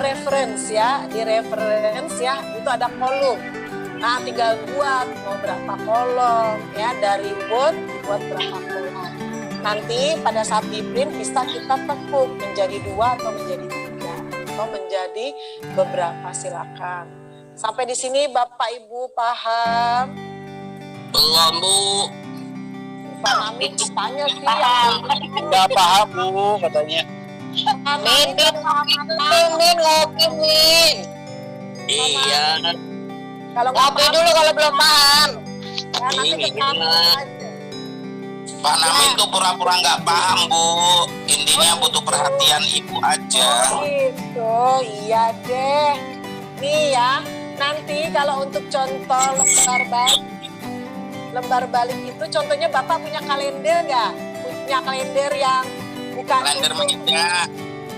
[SPEAKER 1] reference ya, di reference ya, itu ada kolom. Nah, tinggal buat mau berapa kolom ya, dari Word buat berapa kolom. Nanti pada saat di print bisa kita tekuk menjadi 2 atau menjadi 3 atau menjadi beberapa, silakan. Sampai di sini Bapak Ibu paham?
[SPEAKER 2] Belum Bu.
[SPEAKER 1] Pak Amin tanya sih.
[SPEAKER 4] Nggak paham Bu katanya.
[SPEAKER 3] Min, ngopi Min.
[SPEAKER 2] Iya.
[SPEAKER 1] Kalau nggak
[SPEAKER 3] Ngopi dulu kalau belum paham.
[SPEAKER 1] ya, nanti
[SPEAKER 2] Ini
[SPEAKER 1] kita aja.
[SPEAKER 2] Pak Namin tuh pura-pura nggak paham Bu. Intinya butuh perhatian Ibu aja.
[SPEAKER 1] Gitu, iya deh. Nih ya, nanti kalau untuk contoh lembar balik itu contohnya Bapak punya kalender nggak? Punya kalender yang bukan
[SPEAKER 2] Kalender
[SPEAKER 1] untuk
[SPEAKER 2] meja.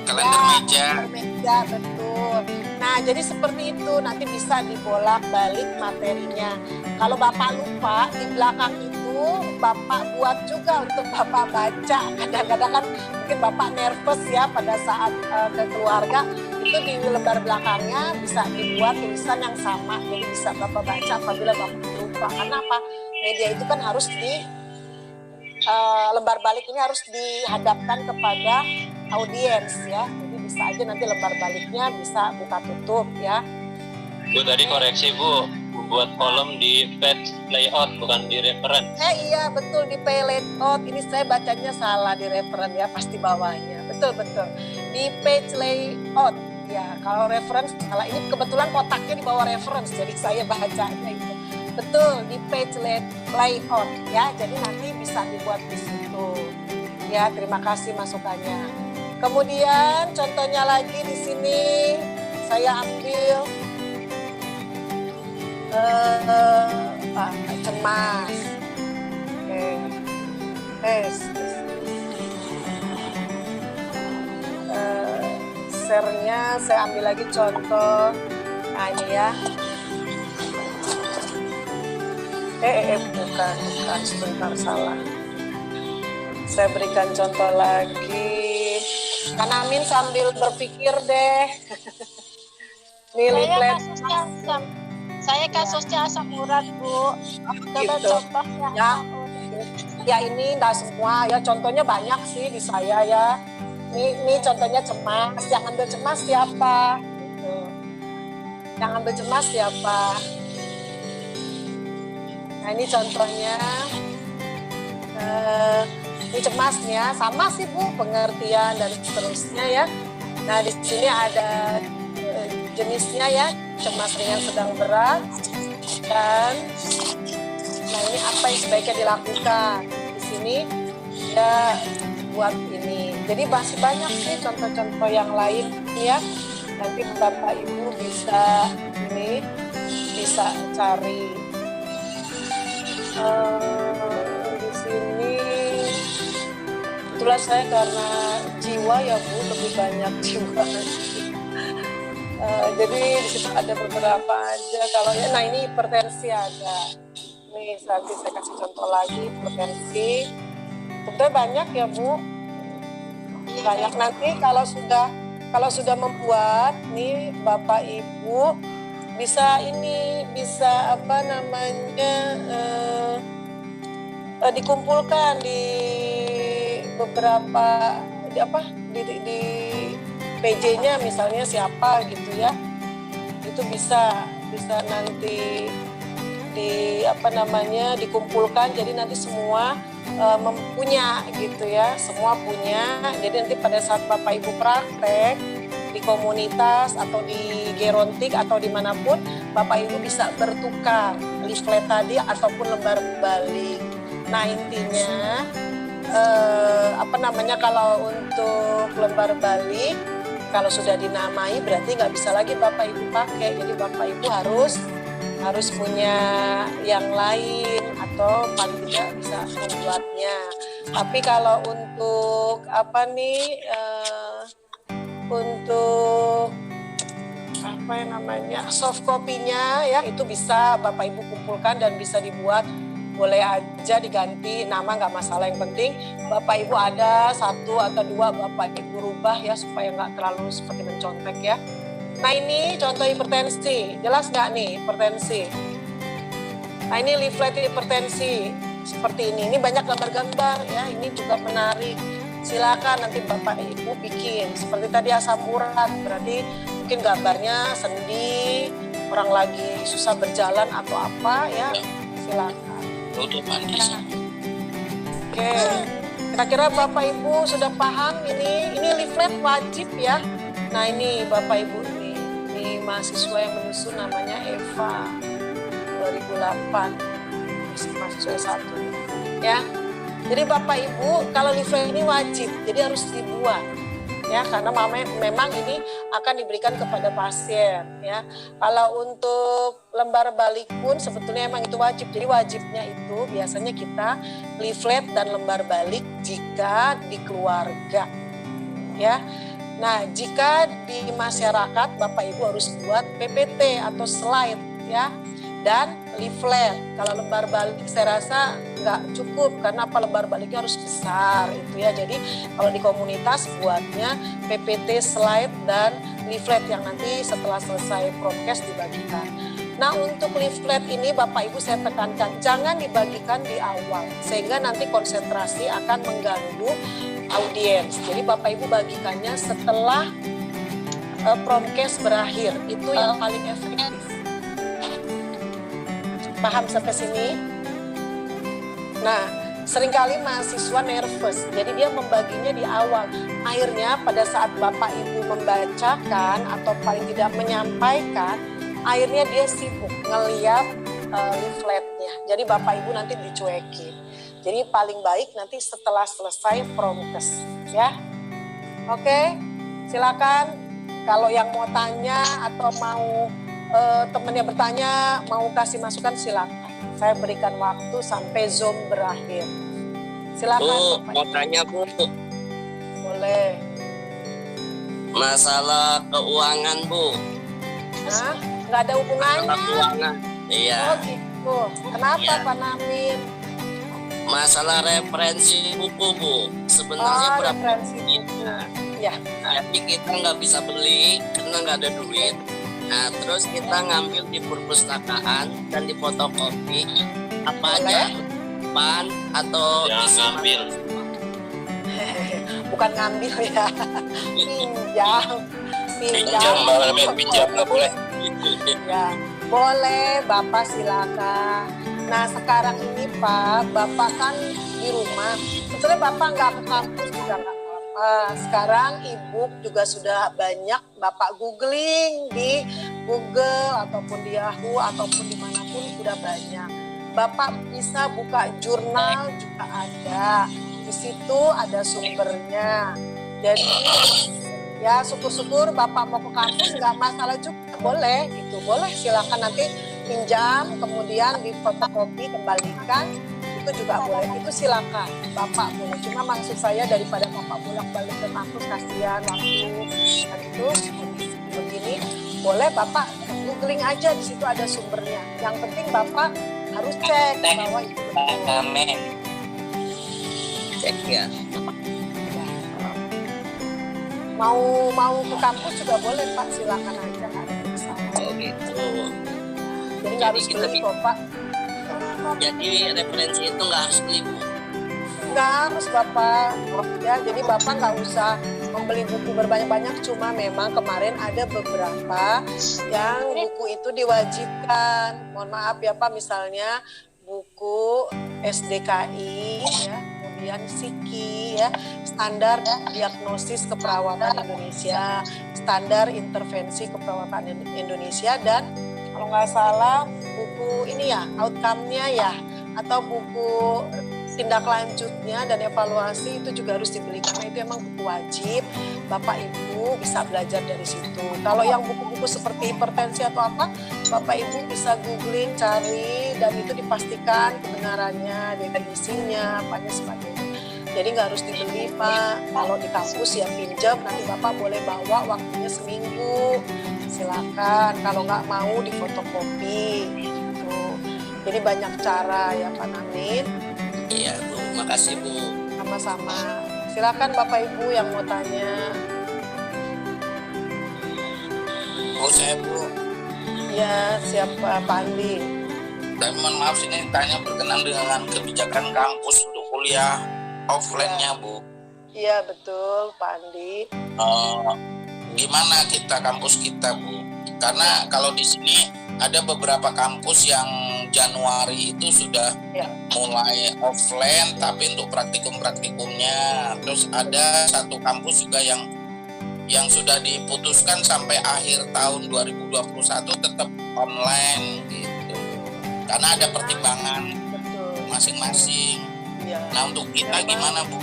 [SPEAKER 2] Kalender
[SPEAKER 1] ya,
[SPEAKER 2] meja.
[SPEAKER 1] meja, betul. Nah, jadi seperti itu nanti bisa dibolak-balik materinya. Kalau Bapak lupa di belakang itu Ibu, Bapak buat juga untuk Bapak baca. Kadang-kadang kan mungkin Bapak nervous ya pada saat ke keluarga, itu di lembar belakangnya bisa dibuat tulisan yang sama, jadi bisa Bapak baca apabila Bapak lupa. Karena apa? Media itu kan harus lembar balik ini harus dihadapkan kepada audiens ya, jadi bisa aja nanti lembar baliknya bisa buka tutup ya.
[SPEAKER 5] Bu, tadi koreksi Bu, buat kolom di page layout bukan di referen.
[SPEAKER 1] Iya betul, di page layout. Ini saya bacanya salah di referen ya, pasti bawahnya. Betul di page layout ya. Kalau reference salah, ini kebetulan kotaknya di bawah reference, jadi saya bacanya itu betul di page layout ya. Jadi nanti bisa dibuat di situ ya. Terima kasih masukannya. Kemudian contohnya lagi di sini saya ambil cemas. Share-nya saya ambil lagi contoh. Nah ini ya. Bukan, sebentar salah. Saya berikan contoh lagi. Kak Amin sambil berpikir deh.
[SPEAKER 3] Saya kasusnya asam urat, Bu. Coba
[SPEAKER 1] Gitu.
[SPEAKER 3] contohnya.
[SPEAKER 1] Ya ini enggak semua ya, contohnya banyak sih di saya ya. Ini contohnya cemas. Yang ambil cemas siapa? Gitu. Yang ambil cemas siapa? Nah ini contohnya. Ini cemasnya sama sih Bu, pengertian dan seterusnya ya. Nah di sini ada jenisnya ya, cemas ringan, sedang, berat, dan nah ini apa yang sebaiknya dilakukan. Di sini ya buat ini. Jadi masih banyak sih contoh-contoh yang lain ya. Nanti Bapak Ibu bisa cari di sini. Itulah saya karena jiwa ya Bu, lebih banyak jiwa. Jadi di situ ada beberapa aja. Kalau ya, nah ini hipertensi ada. Nih nanti saya kasih contoh lagi hipertensi. Sebetulnya banyak ya Bu. Banyak. Nanti kalau sudah membuat nih Bapak Ibu bisa apa namanya dikumpulkan di beberapa di PJ-nya misalnya siapa gitu ya, itu bisa nanti dikumpulkan, jadi nanti semua mempunyai gitu ya, semua punya. Jadi nanti pada saat Bapak Ibu praktek di komunitas atau di gerontik atau dimanapun, Bapak Ibu bisa bertukar leaflet tadi ataupun lembar balik. Nah intinya kalau untuk lembar balik, kalau sudah dinamai berarti nggak bisa lagi Bapak Ibu pakai. Jadi Bapak Ibu harus punya yang lain atau paling tidak bisa membuatnya. Tapi kalau untuk untuk soft copy-nya ya, itu bisa Bapak Ibu kumpulkan dan bisa dibuat. Boleh aja diganti nama, nggak masalah. Yang penting Bapak Ibu ada 1 atau 2 Bapak Ibu rubah ya, supaya nggak terlalu seperti mencontek ya. Nah ini contoh hipertensi, jelas nggak nih hipertensi? Nah ini leaflet hipertensi seperti ini banyak gambar-gambar ya, ini juga menarik. Silakan nanti Bapak Ibu bikin. Seperti tadi asam urat, berarti mungkin gambarnya sendi, orang lagi susah berjalan atau apa ya, silakan.
[SPEAKER 2] Oke.
[SPEAKER 1] Kira-kira Bapak Ibu sudah paham ini leaflet wajib ya. Nah ini Bapak Ibu ini mahasiswa yang menyusun namanya Eva 2008, mahasiswa 1 ya. Jadi Bapak Ibu kalau leaflet ini wajib, jadi harus dibuat ya, karena memang ini akan diberikan kepada pasien ya. Kalau untuk lembar balik pun sebetulnya emang itu wajib. Jadi wajibnya itu biasanya kita leaflet dan lembar balik jika di keluarga ya. Nah, jika di masyarakat Bapak Ibu harus buat PPT atau slide ya. dan leaflet. Kalau lembar balik saya rasa nggak cukup karena apa, lembar baliknya harus besar itu ya. Jadi kalau di komunitas buatnya PPT, slide dan leaflet yang nanti setelah selesai promkes dibagikan. Nah untuk leaflet ini Bapak Ibu saya tekankan jangan dibagikan di awal sehingga nanti konsentrasi akan mengganggu audiens. Jadi Bapak Ibu bagikannya setelah promkes berakhir, itu yang paling efektif. Paham sampai sini? Nah, seringkali mahasiswa nervous, jadi dia membaginya di awal. Akhirnya pada saat Bapak Ibu membacakan atau paling tidak menyampaikan, akhirnya dia sibuk ngeliat leafletnya. Jadi Bapak Ibu nanti dicuekin. Jadi paling baik nanti setelah selesai promkes, ya. Oke, silakan. Kalau yang mau tanya atau mau temennya bertanya, mau kasih masukan silakan. Saya berikan waktu sampai Zoom berakhir. Silakan.
[SPEAKER 6] Bu, mau tanya Bu.
[SPEAKER 1] Boleh.
[SPEAKER 6] Masalah keuangan Bu.
[SPEAKER 1] Hah? Nggak ada hubungannya.
[SPEAKER 6] Masalah keuangan. Iya.
[SPEAKER 1] Oh gitu. Kenapa
[SPEAKER 6] Iya.
[SPEAKER 1] Pak Namin?
[SPEAKER 6] Masalah referensi buku Bu. Sebenarnya berapa?
[SPEAKER 1] Referensi buku. Ya.
[SPEAKER 6] Jadi kita nggak bisa beli karena nggak ada duit. Nah, terus kita ngambil di perpustakaan dan di fotokopi apa aja, pan atau
[SPEAKER 5] Jangan
[SPEAKER 6] isi
[SPEAKER 5] ngambil.
[SPEAKER 1] Bukan ngambil ya, pinjam.
[SPEAKER 4] Pinjam, pinjam nggak boleh.
[SPEAKER 1] Ya, boleh Bapak silakan. Nah sekarang ini Pak, Bapak kan di rumah. Sebenarnya Bapak nggak ke kampus juga nggak apa-apa. Sekarang e-book juga sudah banyak Bapak googling di Google ataupun di Yahoo ataupun dimanapun sudah banyak. Bapak bisa buka jurnal juga ada. Di situ ada sumbernya. Jadi ya syukur-syukur Bapak mau ke kampus nggak masalah juga, boleh gitu, boleh silakan nanti pinjam kemudian di fotokopi kembalikan itu juga boleh, itu silakan Bapak boleh. Cuma maksud saya daripada Bapak bolak-balik ke kampus kasihan waktu dan itu begini, boleh Bapak googling aja, di situ ada sumbernya. Yang penting Bapak harus cek bahwa itu betul.
[SPEAKER 6] cek ya.
[SPEAKER 1] Mau ke kampus juga boleh Pak, silakan aja, nggak ada masalah.
[SPEAKER 6] Oh gitu.
[SPEAKER 1] Jadi nggak harus beli kok Pak.
[SPEAKER 6] Jadi referensi itu nggak harus beli Bu.
[SPEAKER 1] Nggak harus Bapak, ya. Jadi Bapak nggak usah membeli buku berbanyak-banyak. Cuma memang kemarin ada beberapa yang buku itu diwajibkan. Mohon maaf ya Pak, misalnya buku SDKI, ya, kemudian Psiki, ya, standar diagnosis keperawatan Indonesia, standar intervensi keperawatan Indonesia, dan kalau nggak salah buku ini ya, outcome-nya ya, atau buku tindak lanjutnya dan evaluasi itu juga harus dibeli karena itu emang buku wajib. Bapak Ibu bisa belajar dari situ. Kalau yang buku-buku seperti hipertensi atau apa, Bapak Ibu bisa googling, cari, dan itu dipastikan kebenarannya, definisinya, apanya sebagainya. Jadi nggak harus dibeli Pak. Kalau di kampus ya pinjam, nanti Bapak boleh bawa waktunya seminggu. Silakan. Kalau nggak mau di fotokopi. Gitu. Jadi banyak cara ya Pak Namin.
[SPEAKER 6] Iya Bu, makasih Bu.
[SPEAKER 1] Sama-sama. Silakan Bapak Ibu yang mau tanya.
[SPEAKER 2] Oh saya Bu,
[SPEAKER 1] Ya, siapa Pak Andi?
[SPEAKER 2] dan mohon maaf ini tanya berkenan dengan kebijakan kampus untuk kuliah offline-nya Bu.
[SPEAKER 1] Iya betul Pak Andi.
[SPEAKER 2] Gimana kita kampus kita Bu? Karena kalau di sini ada beberapa kampus yang Januari itu sudah
[SPEAKER 1] Ya.
[SPEAKER 2] mulai offline tapi untuk praktikumnya. Terus ada satu kampus juga yang sudah diputuskan sampai akhir tahun 2021 tetap online gitu. Karena ada pertimbangan
[SPEAKER 1] Betul.
[SPEAKER 2] masing-masing.
[SPEAKER 1] Iya.
[SPEAKER 2] Nah untuk kita
[SPEAKER 1] Ya, Pak.
[SPEAKER 2] gimana Bu?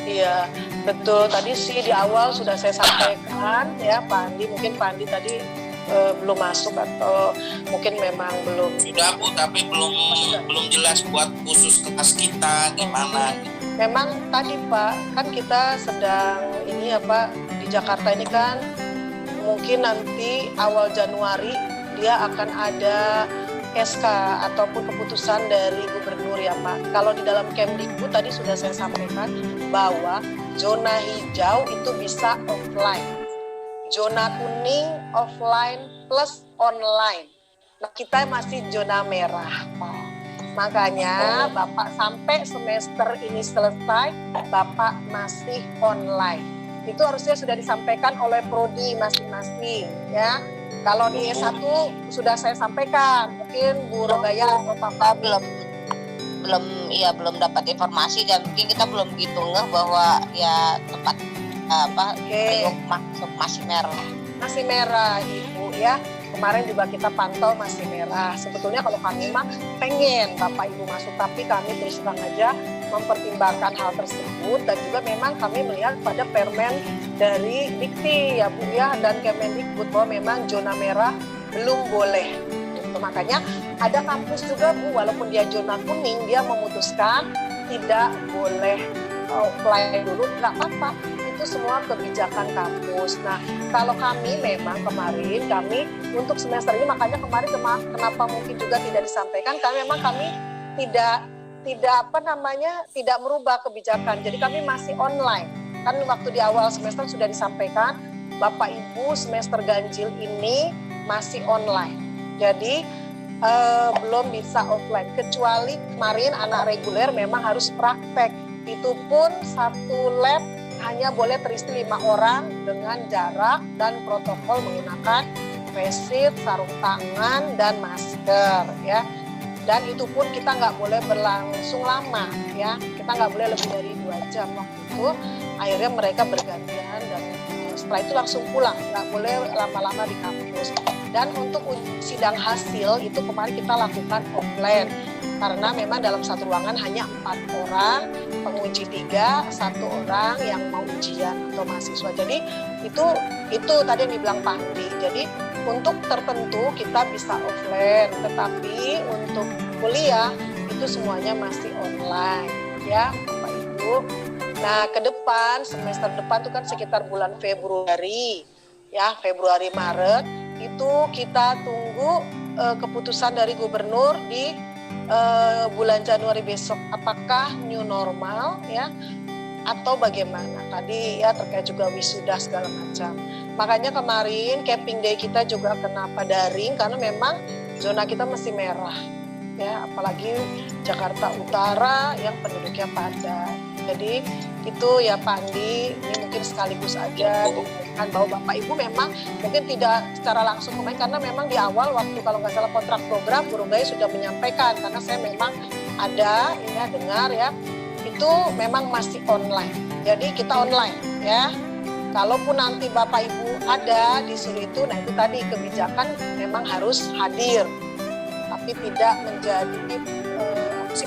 [SPEAKER 1] Iya, betul. Tadi sih di awal sudah saya sampaikan ya Pak Andi. Mungkin Pak Andi tadi belum masuk atau mungkin memang belum.
[SPEAKER 2] Sudah Bu, tapi belum jelas buat khusus kelas kita gimana.
[SPEAKER 1] Memang tadi Pak, kan kita sedang ini ya Pak, di Jakarta ini kan mungkin nanti awal Januari dia akan ada SK ataupun keputusan dari gubernur ya Pak. Kalau di dalam Kemdikbud tadi sudah saya sampaikan bahwa zona hijau itu bisa offline. Zona kuning offline plus online. Nah, kita masih zona merah, Pak. Makanya Bapak sampai semester ini selesai, Bapak masih online. Itu harusnya sudah disampaikan oleh prodi masing-masing ya. Kalau di S1 sudah saya sampaikan, mungkin Bu Rogaya atau Papa
[SPEAKER 3] belum dapat informasi dan mungkin kita belum begitu ngeh bahwa ya tempat Priok masih merah.
[SPEAKER 1] Masih merah Ibu ya. Kemarin juga kita pantau masih merah. Sebetulnya kalau kami mah pengen Bapak Ibu masuk, tapi kami terus terang aja mempertimbangkan hal tersebut dan juga memang kami melihat pada permen dari Dikti ya Bu ya dan Kemendikbud bahwa memang zona merah belum boleh. Gitu. Makanya ada kampus juga Bu, walaupun dia zona kuning, dia memutuskan tidak boleh offline dulu, nggak apa-apa. Itu semua kebijakan kampus. Nah, kalau kami memang kemarin kami untuk semester ini, makanya kemarin kenapa mungkin juga tidak disampaikan, kami tidak merubah kebijakan. Jadi kami masih online. Kan waktu di awal semester sudah disampaikan, Bapak Ibu semester ganjil ini masih online. Jadi belum bisa offline. Kecuali kemarin anak reguler memang harus praktek. Itu pun satu lab hanya boleh terisi 5 orang dengan jarak dan protokol menggunakan face shield, sarung tangan, dan masker ya. Dan itu pun kita nggak boleh berlangsung lama ya. Kita nggak boleh lebih dari 2 jam waktu itu. Akhirnya mereka bergantian dan setelah itu langsung pulang. Nggak boleh lama-lama di kampus. Dan untuk sidang hasil itu kemarin kita lakukan offline. Karena memang dalam satu ruangan hanya 4 orang, penguji 3, 1 orang yang mau ujian atau mahasiswa. Jadi itu tadi yang dibilang Pak Andi. Jadi untuk tertentu kita bisa offline, tetapi untuk kuliah itu semuanya masih online ya Bapak Ibu. Nah ke depan, semester depan itu kan sekitar bulan Februari ya, Februari Maret itu kita tunggu keputusan dari gubernur di bulan Januari besok, apakah new normal ya atau bagaimana tadi ya, terkait juga wisuda segala macam. Makanya kemarin camping day kita juga kenapa daring, karena memang zona kita masih merah ya, apalagi Jakarta Utara yang penduduknya padat. Jadi itu ya Pak Andi, ini mungkin sekaligus aja diumumkan bahwa Bapak Ibu memang mungkin tidak secara langsung kemarin, karena memang di awal waktu kalau nggak salah kontrak program Bu Rogaya sudah menyampaikan, karena saya memang ada ya dengar ya, itu memang masih online. Jadi kita online ya. Kalaupun nanti Bapak Ibu ada disuruh itu, nah itu tadi kebijakan memang harus hadir, tapi tidak menjadi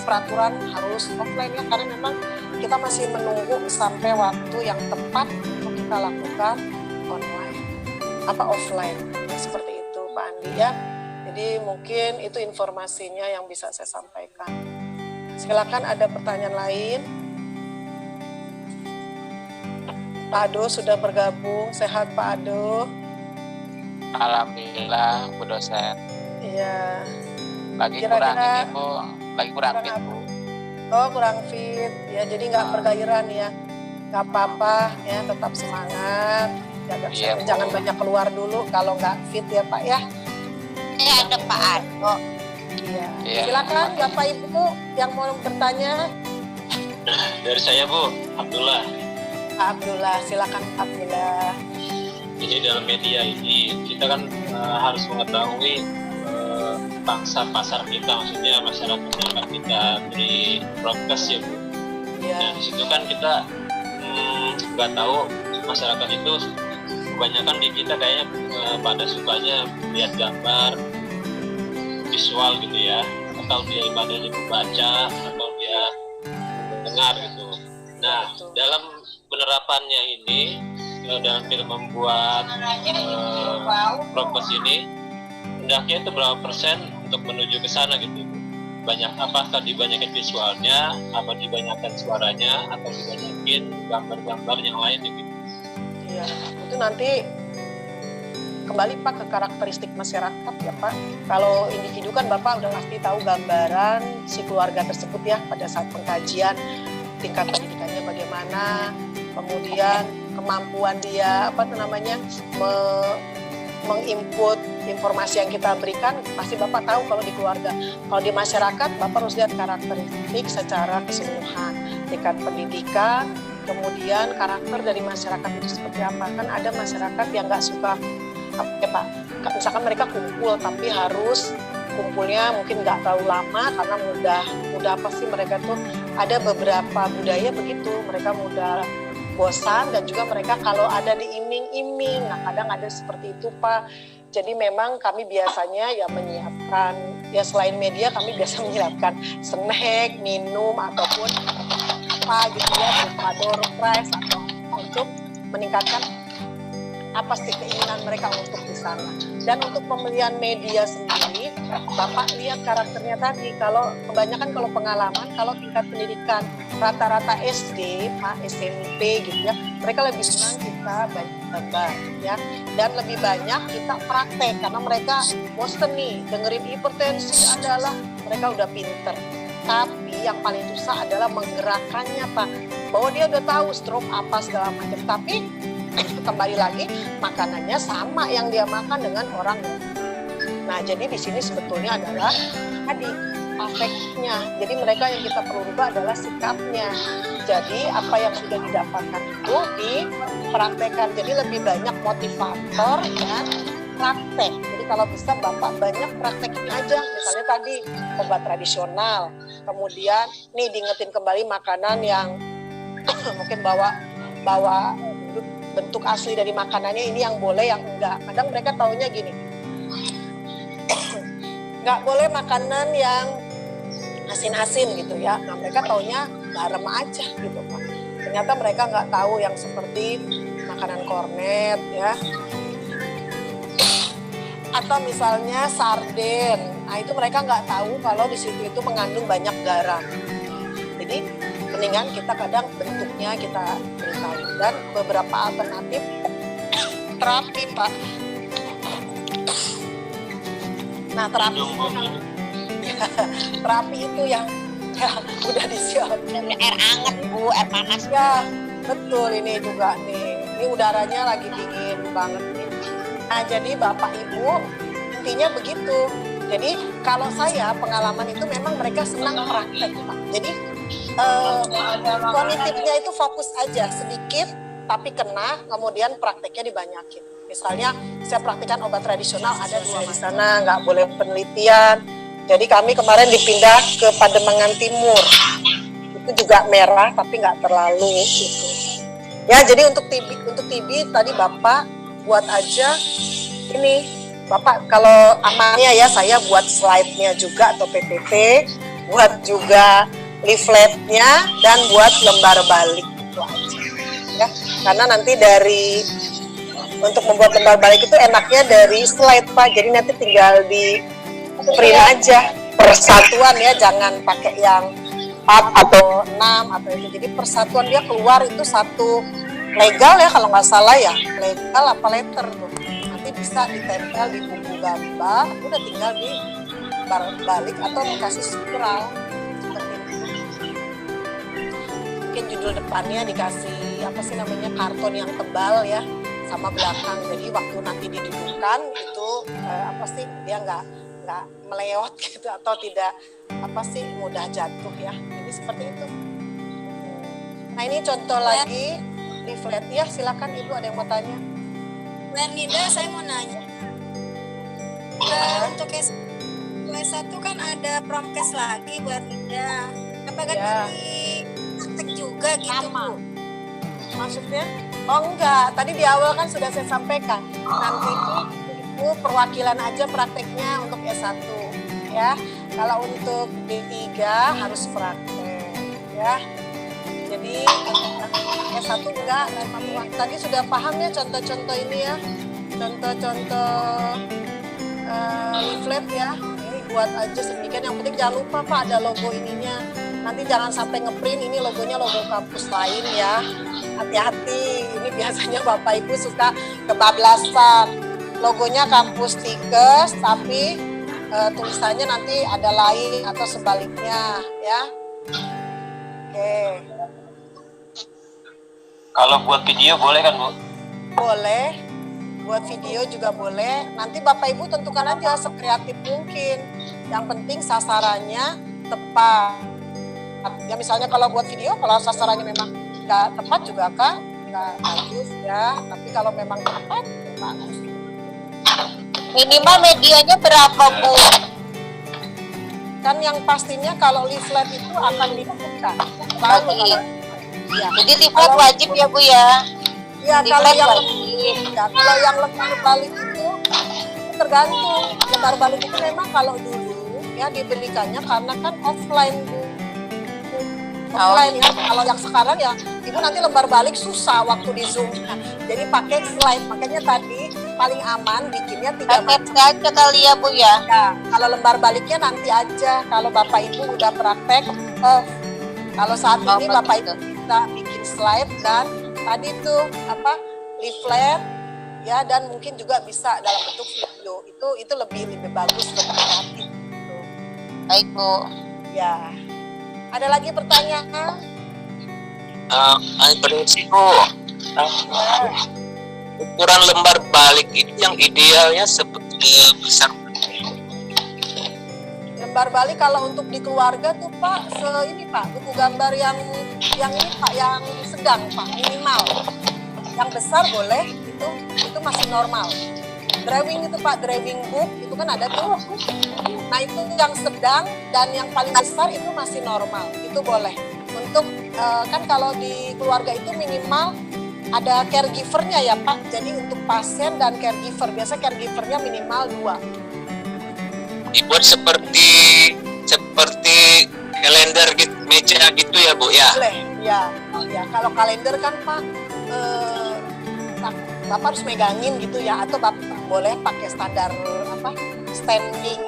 [SPEAKER 1] peraturan harus offline ya, karena memang kita masih menunggu sampai waktu yang tepat untuk kita lakukan online offline seperti itu Pak Andi ya. Jadi mungkin itu informasinya yang bisa saya sampaikan. Silakan ada pertanyaan lain. Pak Ado sudah bergabung, sehat Pak Ado?
[SPEAKER 7] Alhamdulillah Bu dosen.
[SPEAKER 1] Iya.
[SPEAKER 7] Lagi kurang ini Bu, lagi kurang fit Bu.
[SPEAKER 1] Oh kurang fit, ya jadi nggak bergairah ya, nggak apa-apa ya, tetap semangat, jangan banyak keluar dulu kalau nggak fit ya Pak ya.
[SPEAKER 3] Ada Pak Ado.
[SPEAKER 1] Iya. Silakan Bapak Ibu yang mau bertanya.
[SPEAKER 5] Dari saya Bu, Abdullah.
[SPEAKER 1] Pak Abdullah, silakan Pak Abdullah.
[SPEAKER 5] Jadi dalam media ini kita kan harus mengetahui bangsa pasar kita, maksudnya masyarakat yang akan kita beri prokes ya Bu.
[SPEAKER 1] Ya.
[SPEAKER 5] Nah di situ kan kita nggak tahu masyarakat itu kebanyakan di kita kayaknya pada sukanya lihat gambar visual gitu ya, atau dia ibadahnya membaca atau dia mendengar gitu. Nah dalam penerapannya ini dalam kita membuat prokes ini hendaknya itu berapa persen untuk menuju ke sana gitu. Apakah dibanyakin visualnya, apa dibanyakin suaranya, atau dibanyakin gambar-gambar yang lain gitu.
[SPEAKER 1] Iya, itu nanti kembali Pak ke karakteristik masyarakat ya Pak. Kalau individu kan Bapak udah pasti tahu gambaran si keluarga tersebut ya pada saat pengkajian, tingkat pendidikannya bagaimana, kemudian kemampuan dia menginput informasi yang kita berikan, pasti Bapak tahu kalau di keluarga. Kalau di masyarakat, Bapak harus lihat karakteristik secara keseluruhan, tingkat pendidikan, kemudian karakter dari masyarakat itu seperti apa. Kan ada masyarakat yang nggak suka, Pak, misalkan mereka kumpul, tapi harus kumpulnya mungkin nggak terlalu lama karena mudah mereka tuh ada beberapa budaya begitu, mereka mudah bosan dan juga mereka kalau ada diiming-iming, nah kadang ada seperti itu Pak. Jadi memang kami biasanya ya menyiapkan, ya selain media kami biasa menyiapkan snack, minum ataupun apa gitu ya, berupa door prize atau untuk meningkatkan apa sih keinginan mereka untuk di sana. Dan untuk pemilihan media sendiri, Bapak lihat karakternya tadi. Kalau kebanyakan kalau pengalaman, kalau tingkat pendidikan rata-rata SD, Pak, SMP gitu ya, mereka lebih senang kita banyak gambar ya. Dan lebih banyak kita praktek karena mereka bosen nih dengerin hipertensi adalah mereka udah pinter. Tapi yang paling susah adalah menggerakkannya Pak. Bahwa dia udah tahu stroke apa segala macam, tapi kembali lagi makanannya sama yang dia makan dengan orang lain. Nah jadi di sini sebetulnya adalah tadi afeknya. Jadi mereka yang kita perlu rubah adalah sikapnya. Jadi apa yang sudah didapatkan itu dipraktekkan. Jadi lebih banyak motivator dan praktek. Jadi kalau bisa Bapak banyak praktekin aja. Misalnya tadi obat tradisional, kemudian nih diingetin kembali makanan yang mungkin bawa bentuk asli dari makanannya, ini yang boleh, yang enggak. Kadang mereka taunya gini, nggak boleh makanan yang asin-asin gitu ya. Nah mereka taunya garam aja gitu Pak. Ternyata mereka nggak tahu yang seperti makanan kornet ya. Atau misalnya sarden. Nah itu mereka nggak tahu kalau di situ itu mengandung banyak garam. Jadi mendingan kita kadang bentuknya kita beritahu. Dan beberapa alternatif terapi Pak. Nah terapi itu yang ya, udah disiapkan.
[SPEAKER 3] Air hangat Bu, air panas
[SPEAKER 1] ya. Betul, ini juga nih. Ini udaranya lagi dingin banget nih. Nah jadi Bapak Ibu intinya begitu. Jadi kalau saya pengalaman itu memang mereka senang praktek Pak. Jadi kognitifnya itu fokus aja sedikit tapi kena, kemudian prakteknya dibanyakin. Misalnya saya praktikkan obat tradisional ada 2 di sana, nggak boleh penelitian. Jadi kami kemarin dipindah ke Pademangan Timur, itu juga merah tapi nggak terlalu gitu. Ya jadi untuk TB tadi Bapak buat aja ini. Bapak kalau amannya ya saya buat slide-nya juga atau PPT, buat juga leafletnya dan buat lembar balik itu aja ya. Karena nanti untuk membuat lembar balik itu enaknya dari slide Pak. Jadi nanti tinggal di print aja persatuan ya, jangan pakai yang 4 atau 6 atau itu. Jadi persatuan dia keluar itu satu legal ya kalau nggak salah ya, legal apa letter tuh. Nanti bisa ditempel di buku gambar, udah tinggal di balik atau dikasih spiral seperti itu. Mungkin judul depannya dikasih karton yang tebal ya sama belakang. Jadi waktu nanti didudukan itu dia nggak melewat gitu atau tidak mudah jatuh ya. Ini seperti itu. Nah ini contoh lagi leaflet ya. Silakan Ibu, ada yang mau tanya?
[SPEAKER 8] Bu Ernida, saya mau nanya. Untuk S1 kan ada promkes lagi Bu Ernida. Apakah nanti praktek juga gitu Bu?
[SPEAKER 1] Maksudnya? Oh enggak, tadi di awal kan sudah saya sampaikan. Nanti itu perwakilan aja prakteknya untuk S1 ya. Kalau untuk D3 harus praktek ya. Jadi S1 enggak, tadi sudah paham ya contoh-contoh ini ya. Contoh-contoh leaflet ya. Ini buat aja sedikit, yang penting jangan lupa Pak ada logo ininya. Nanti jangan sampai ngeprint ini logonya logo kampus lain ya. Hati-hati, ini biasanya Bapak Ibu suka kebablasan. logonya kampus Tikes, tapi tulisannya nanti ada lain atau sebaliknya ya. Oke.
[SPEAKER 5] Kalau buat video boleh kan, Bu?
[SPEAKER 1] Boleh. Buat video juga boleh. Nanti Bapak Ibu tentukan aja sekreatif mungkin. Yang penting sasarannya tepat. Ya misalnya kalau buat video, kalau sasarannya memang nggak tepat juga Kak, nggak bagus ya. Tapi kalau memang tepat, bagus.
[SPEAKER 3] Minimal medianya berapa, Bu?
[SPEAKER 1] Kan yang pastinya kalau leaflet itu akan dibuka. Lalu
[SPEAKER 3] Oke.
[SPEAKER 1] ya.
[SPEAKER 3] Jadi leaflet wajib ya, Bu ya?
[SPEAKER 1] Ya kalau
[SPEAKER 3] Leaflet
[SPEAKER 1] yang
[SPEAKER 3] wajib.
[SPEAKER 1] ya, kalau yang lembar balik itu tergantung. Lembar balik itu memang kalau dulu ya diberikannya karena kan offline Bu. Offline ya. Kalau yang sekarang ya Ibu nanti lembar balik susah waktu di Zoom. Jadi pakai slide. Makanya tadi paling aman bikinnya 3
[SPEAKER 3] Paket aja kali ya, Bu ya?
[SPEAKER 1] Ya, kalau lembar baliknya nanti aja. Kalau Bapak Ibu udah praktek, kalau saat ini Bapak Ibu bisa bikin slide dan tadi tuh leaflet ya, dan mungkin juga bisa dalam bentuk video. Itu lebih bagus, lebih kreatif. Gitu.
[SPEAKER 3] Baik, Bu.
[SPEAKER 1] Ya. Ada lagi pertanyaan?
[SPEAKER 4] Permisi, Bu. Ukuran lembar balik itu yang idealnya besar.
[SPEAKER 1] Lembar balik kalau untuk di keluarga tuh Pak, ini Pak, buku gambar yang ini Pak, yang sedang Pak, minimal. Yang besar boleh, itu masih normal. Drawing itu Pak, drawing book itu kan ada tuh. Nah itu yang sedang dan yang paling besar itu masih normal, itu boleh. Untuk kan kalau di keluarga itu minimal ada caregivernya ya Pak, jadi untuk pasien dan caregiver, biasa caregivernya minimal 2.
[SPEAKER 4] Dibuat seperti kalender gitu, meja gitu ya, Bu ya.
[SPEAKER 1] Boleh, ya. Kalau kalender kan Pak, Bapak harus megangin gitu ya, atau Bapak boleh pakai standar standing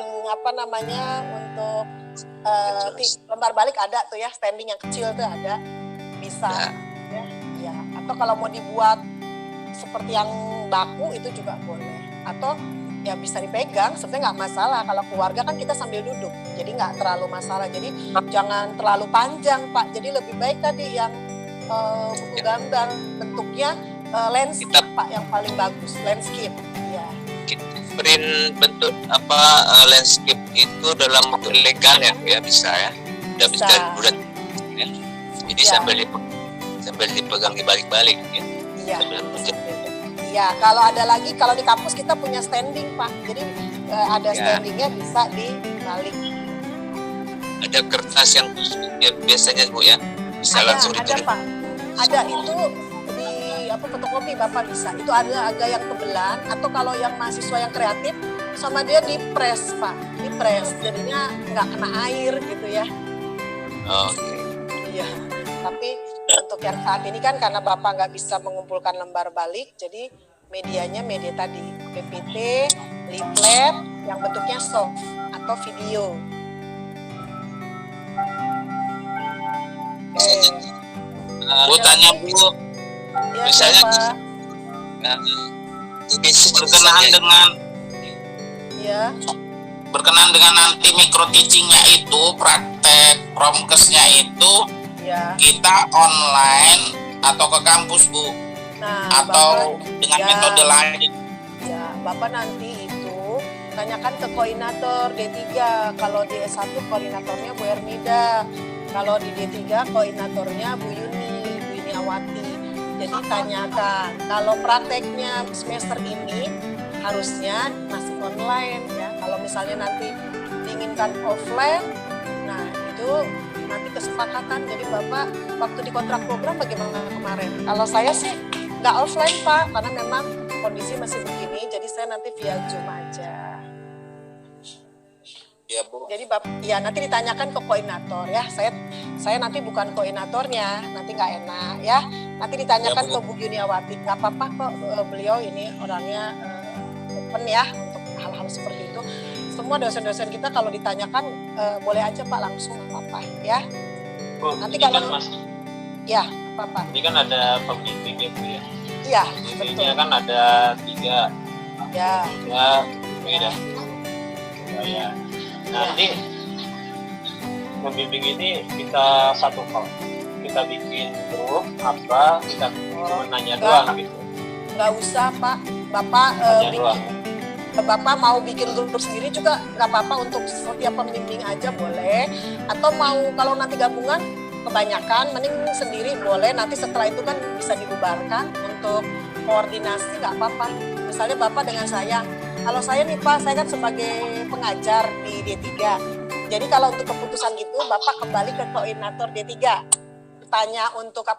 [SPEAKER 1] untuk lembar balik ada tuh ya, standing yang kecil tuh ada, bisa ya. Atau kalau mau dibuat seperti yang baku itu juga boleh, atau ya bisa dipegang, sebenarnya nggak masalah. Kalau keluarga kan kita sambil duduk, jadi nggak terlalu masalah. Jadi jangan terlalu panjang Pak, jadi lebih baik tadi yang buku gambar bentuknya landscape Pak, yang paling bagus landscape ya.
[SPEAKER 4] Print bentuk landscape itu dalam bentuk legal ya bisa ya. Udah bisa ya. Jadi sambil dipegang dibalik-balik ya.
[SPEAKER 1] Iya. Iya, kalau ada lagi, kalau di kampus kita punya standing Pak, jadi ada standingnya bisa dibalik.
[SPEAKER 4] Ada kertas yang biasanya Bu ya, bisa langsung
[SPEAKER 1] ditulis. Ada Pak, ada itu di fotokopi Bapak bisa. Itu ada agak yang tebelan, atau kalau yang mahasiswa yang kreatif sama dia di press Pak, di press, jadinya nggak kena air gitu ya.
[SPEAKER 4] Oke.
[SPEAKER 1] Iya, tapi untuk yang saat ini kan karena Bapak nggak bisa mengumpulkan lembar balik, jadi medianya media tadi, PPT, leaflet, yang bentuknya soft atau video.
[SPEAKER 2] Bu tanya Bu,
[SPEAKER 1] ya,
[SPEAKER 2] misalnya berkenaan dengan nanti micro teachingnya itu, praktek promkesnya itu kita online atau ke kampus Bu, atau Bapak, dengan metode lain.
[SPEAKER 1] Ya, Bapak nanti itu tanyakan ke koordinator D3. Kalau di S1 koordinatornya Bu Ermida, kalau di D3 koordinatornya Bu Yuniawati. Jadi tanyakan, kalau prakteknya semester ini harusnya masih online ya. Kalau misalnya nanti diinginkan offline, nah itu nanti kesepakatan. Jadi Bapak waktu di kontrak program bagaimana kemarin? Kalau saya sih nggak offline Pak, karena memang kondisi masih begini, jadi saya nanti via Zoom aja.
[SPEAKER 2] Ya Bu.
[SPEAKER 1] Jadi ya nanti ditanyakan ke koordinator ya. Saya nanti bukan koordinatornya, nanti nggak enak ya. Nanti ditanyakan ke Bu Yuniawati. Nggak apa-apa kok, beliau ini orangnya open ya untuk hal-hal seperti itu. Semua dosen-dosen kita kalau ditanyakan boleh aja Pak, langsung apa ya.
[SPEAKER 5] Bu,
[SPEAKER 1] nanti kalau
[SPEAKER 5] kan Mas,
[SPEAKER 1] ya apa?
[SPEAKER 5] Ini kan ada pembimbing ya Bu ya.
[SPEAKER 1] Iya,
[SPEAKER 5] pembimbingnya kan ada 3.
[SPEAKER 1] Ya.
[SPEAKER 5] Beda budaya. Nanti membimbing ini kita satukan, kita bikin grup apa, kita nanya doang gitu.
[SPEAKER 1] Nggak usah Pak, Bapak Bapak mau bikin grup sendiri juga nggak apa-apa, untuk setiap pembimbing aja boleh, atau mau kalau nanti gabungan kebanyakan mending sendiri boleh, nanti setelah itu kan bisa dibubarkan untuk koordinasi, nggak apa-apa. Misalnya Bapak dengan saya, kalau saya nih Pak, saya kan sebagai pengajar di D3, jadi kalau untuk keputusan itu Bapak kembali ke koordinator D3, tanya untuk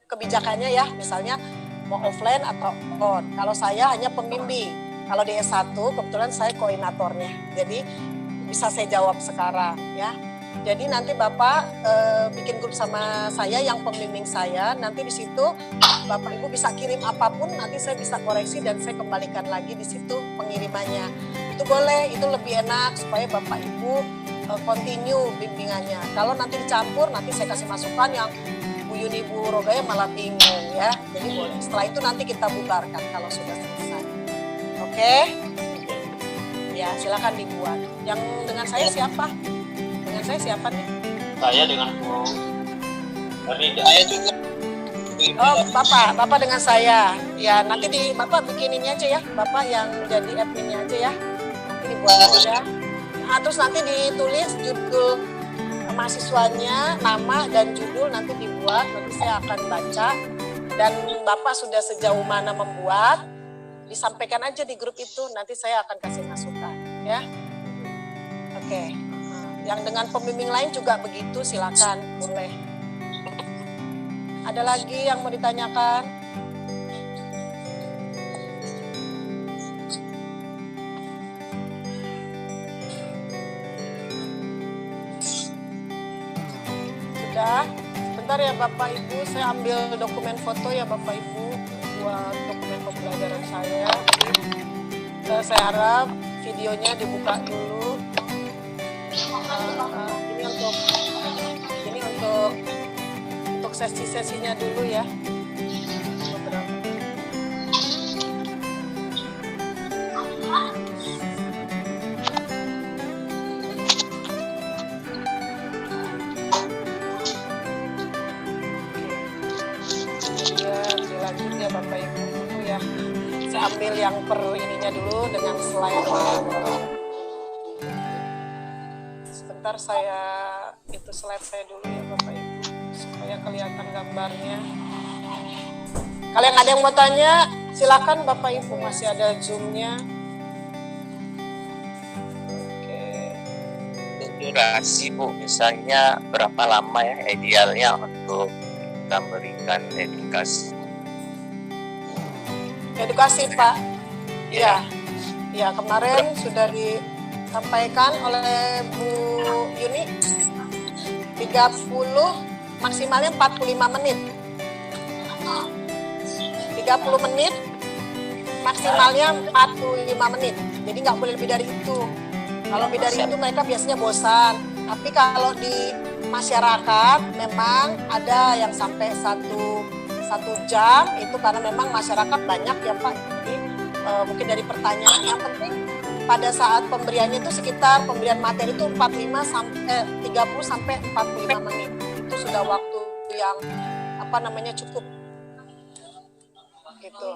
[SPEAKER 1] kebijakannya ya, misalnya mau offline atau on. Kalau saya hanya pembimbing, kalau di S1 kebetulan saya koordinatornya, jadi bisa saya jawab sekarang ya. Jadi nanti Bapak bikin grup sama saya yang pembimbing saya, nanti di situ Bapak Ibu bisa kirim apapun, nanti saya bisa koreksi dan saya kembalikan lagi di situ pengirimannya. Itu boleh, itu lebih enak supaya Bapak Ibu continue bimbingannya. Kalau nanti dicampur, nanti saya kasih masukan yang Bu Yuni, Bu Rogaya malah bingung ya. Jadi boleh. Setelah itu nanti kita bubarkan kalau sudah selesai. Oke? Ya, silakan dibuat. Yang dengan saya siapa? Dengan saya siapa nih?
[SPEAKER 5] Saya dengan Bu Rida.
[SPEAKER 4] Saya juga.
[SPEAKER 1] Oh, Bapak dengan saya. Ya, nanti Bapak bikin ini aja ya. Bapak yang jadi adminnya aja ya. Nanti dibuat aja. Nah, terus nanti ditulis judul mahasiswanya, nama dan judul nanti dibuat, nanti saya akan baca, dan Bapak sudah sejauh mana membuat, disampaikan aja di grup itu, nanti saya akan kasih masukan ya. Oke. Yang dengan pembimbing lain juga begitu, silakan, boleh. Ada lagi yang mau ditanyakan? Sudah? Bentar ya Bapak Ibu, saya ambil dokumen foto ya Bapak Ibu buat dokumen pembelajaran saya. Saya harap videonya dibuka dulu. Ini untuk sesi-sesinya dulu ya. Dilanjut ya Bapak Ibu dulu ya. Saya ambil yang per ininya dulu dengan slide. Sebentar saya itu slide saya dulu ya Bapak Ibu supaya kelihatan gambarnya. Kalau yang ada yang mau tanya silakan Bapak Ibu, masih ada Zoom-nya.
[SPEAKER 4] Durasi Bu, misalnya berapa lama ya idealnya untuk kita berikan edukasi?
[SPEAKER 1] Edukasi Pak, ya kemarin sudah disampaikan oleh Bu Yuni, 30 maksimalnya 45 menit. 30 menit maksimalnya 45 menit, jadi nggak boleh lebih dari itu. Kalau lebih dari itu mereka biasanya bosan. Tapi kalau di masyarakat memang ada yang sampai satu jam, itu karena memang masyarakat banyak ya Pak. Jadi mungkin dari pertanyaan yang penting pada saat pemberiannya itu sekitar pemberian materi itu 30 sampai 45 menit. Itu sudah waktu yang cukup. Gitu.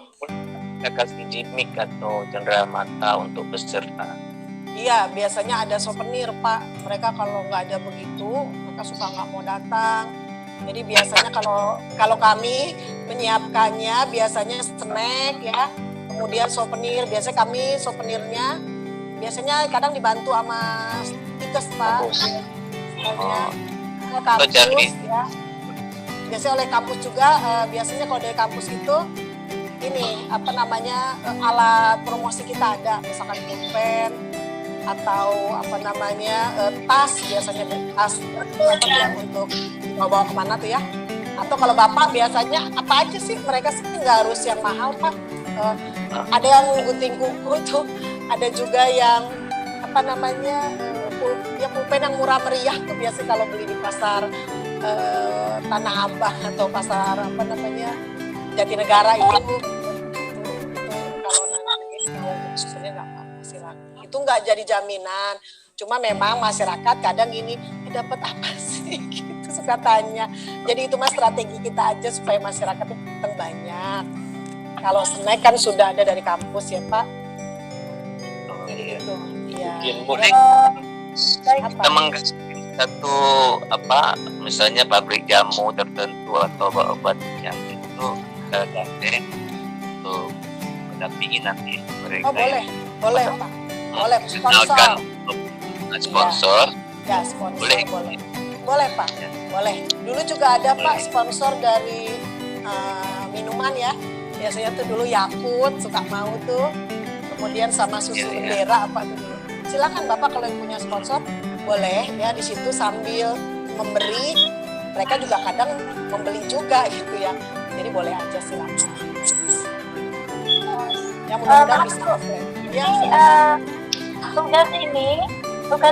[SPEAKER 4] Kita kasih gimmick atau cendera mata untuk peserta.
[SPEAKER 1] Iya, biasanya ada souvenir Pak. Mereka kalau nggak ada begitu, mereka suka nggak mau datang. Jadi biasanya kalau kami menyiapkannya biasanya snack ya, kemudian souvenir. Biasanya kami souvenirnya biasanya kadang dibantu sama stikers Pak. Oleh kampus ya. Biasanya oleh kampus juga. Biasanya kalau dari kampus itu ini alat promosi kita ada, misalkan pulpen atau tas, biasanya tas yang untuk bawa kemana tuh ya. Atau kalau Bapak biasanya apa aja sih, mereka sih nggak harus yang mahal Pak. Ada yang gunting kuku tuh, ada juga yang pulpen yang murah meriah tuh biasanya kalau beli di pasar Tanah Abang atau pasar Jatinegara itu kalau nanti mau nggak jadi jaminan. Cuma memang masyarakat kadang ini dapat apa sih gitu suka tanya. Jadi itu mas strategi kita aja supaya masyarakat itu datang banyak. Kalau snack kan sudah ada dari kampus ya Pak. Jadi itu. Iya.
[SPEAKER 4] Boleh kita menggasih satu misalnya pabrik jamu tertentu atau obat yang itu kita gandeng untuk mendampingi nanti mereka.
[SPEAKER 1] Oh boleh Pak. Boleh
[SPEAKER 4] sponsor.
[SPEAKER 1] Ya sponsor boleh Pak.
[SPEAKER 4] Ya.
[SPEAKER 1] Boleh. Dulu juga ada Pak sponsor dari minuman ya. Biasanya tuh dulu Yakult suka mau tuh. Kemudian sama susu bendera apa tuh dulu. Silakan Bapak kalau yang punya sponsor boleh ya di situ sambil memberi, mereka juga kadang membeli juga gitu ya. Jadi boleh aja silakan. Ya mudah-mudahan bisa offline. Ya,
[SPEAKER 9] tugas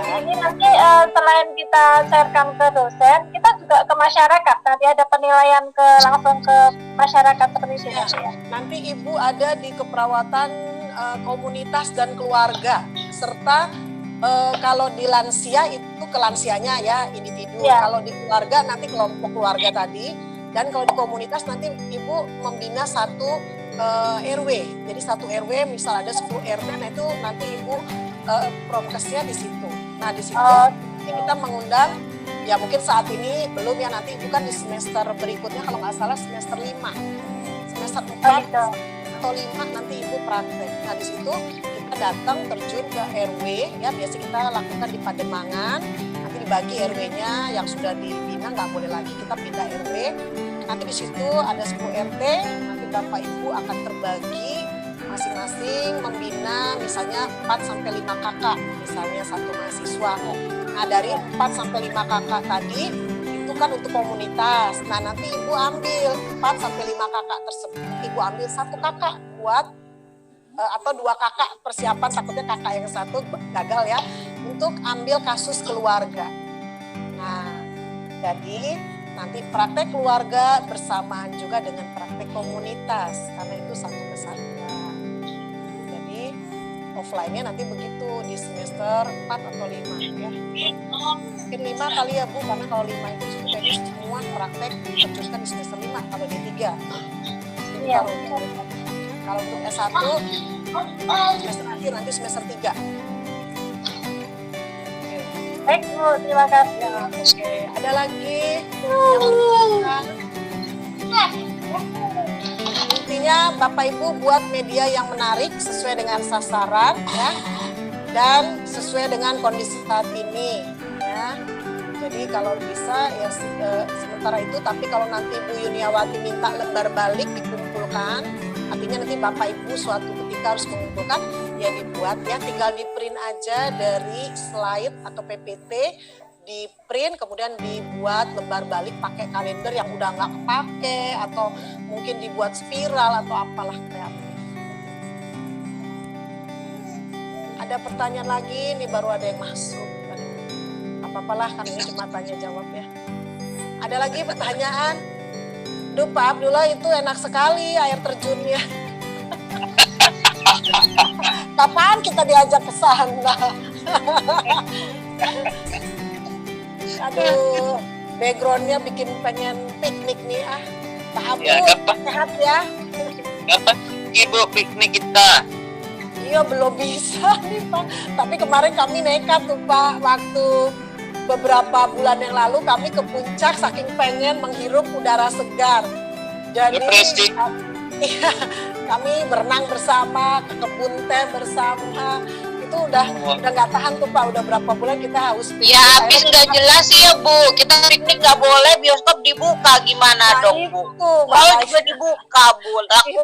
[SPEAKER 9] ini nanti selain kita sharekan ke dosen, kita juga ke masyarakat. Nanti ada penilaian langsung ke masyarakat seperti itu ya.
[SPEAKER 1] Nanti Ibu ada di keperawatan komunitas dan keluarga, serta kalau di lansia itu ke lansianya ya individu. Kalau di keluarga nanti kelompok keluarga tadi, dan kalau di komunitas nanti Ibu membina satu RW. Jadi satu RW misal ada 10 RW, nah itu nanti Ibu promkesnya di situ. Nah di situ kita mengundang, ya mungkin saat ini belum ya, nanti Ibu kan di semester berikutnya kalau nggak salah semester 5, semester 4 atau 5 nanti Ibu praktek. Nah di situ kita datang terjun ke RW ya, biasa kita lakukan di Pademangan, nanti dibagi RW-nya yang sudah dibina nggak boleh lagi kita pindah RW. Nanti di situ ada 10 RT, nanti Bapak Ibu akan terbagi masing-masing membina misalnya 4-5 kakak, misalnya satu mahasiswa. Nah dari 4-5 kakak tadi itu kan untuk komunitas. Nah nanti Ibu ambil 4-5 kakak tersebut, Ibu ambil satu kakak buat atau 2 kakak persiapan, takutnya kakak yang satu gagal ya, untuk ambil kasus keluarga. Nah jadi nanti praktek keluarga bersamaan juga dengan praktek komunitas, karena itu satu kesatuan. Jadi offline-nya nanti begitu di semester 4 atau 5 ya. Mungkin 5 kali ya Bu, karena kalau 5 itu kayaknya semua praktek diteruskan di semester 5 kalau di 3. Jadi kalau untuk S1 semester akhir nanti semester 3.
[SPEAKER 9] Baik Bu, terima kasih.
[SPEAKER 1] Ya, oke. Ada lagi yang mau intinya Bapak Ibu buat media yang menarik sesuai dengan sasaran ya, dan sesuai dengan kondisi saat ini ya. Jadi kalau bisa ya sementara itu, tapi kalau nanti Bu Yuniawati minta lembar balik dikumpulkan, artinya nanti Bapak Ibu suatu ketika harus mengumpulkan, ya dibuat ya, tinggal di print aja dari slide atau PPT, di print kemudian dibuat lembar balik pakai kalender yang udah nggak kepake, atau mungkin dibuat spiral atau apalah kreatif. Ada pertanyaan lagi, ini baru ada yang masuk. Apa-apalah kan ini cuma tanya jawab ya. Ada lagi pertanyaan? Duh Pak Abdullah, itu enak sekali air terjunnya. Kapan kita diajak ke sana? Aduh, backgroundnya bikin pengen piknik nih Pak Abdul, ya, sehat ya.
[SPEAKER 4] Kapan Ibu piknik kita?
[SPEAKER 1] Iya belum bisa nih Pak. Tapi kemarin kami nekat tuh Pak, waktu beberapa bulan yang lalu kami ke puncak saking pengen menghirup udara segar. Jadi iya, kami berenang bersama, ke kebun teh bersama. Itu udah nggak tahan tuh Pak, udah berapa bulan kita haus piknik.
[SPEAKER 3] Ya habis nggak jelas sih ya Bu, kita piknik nggak boleh, bioskop dibuka gimana dong Bu? Mall juga dibuka Bu, laku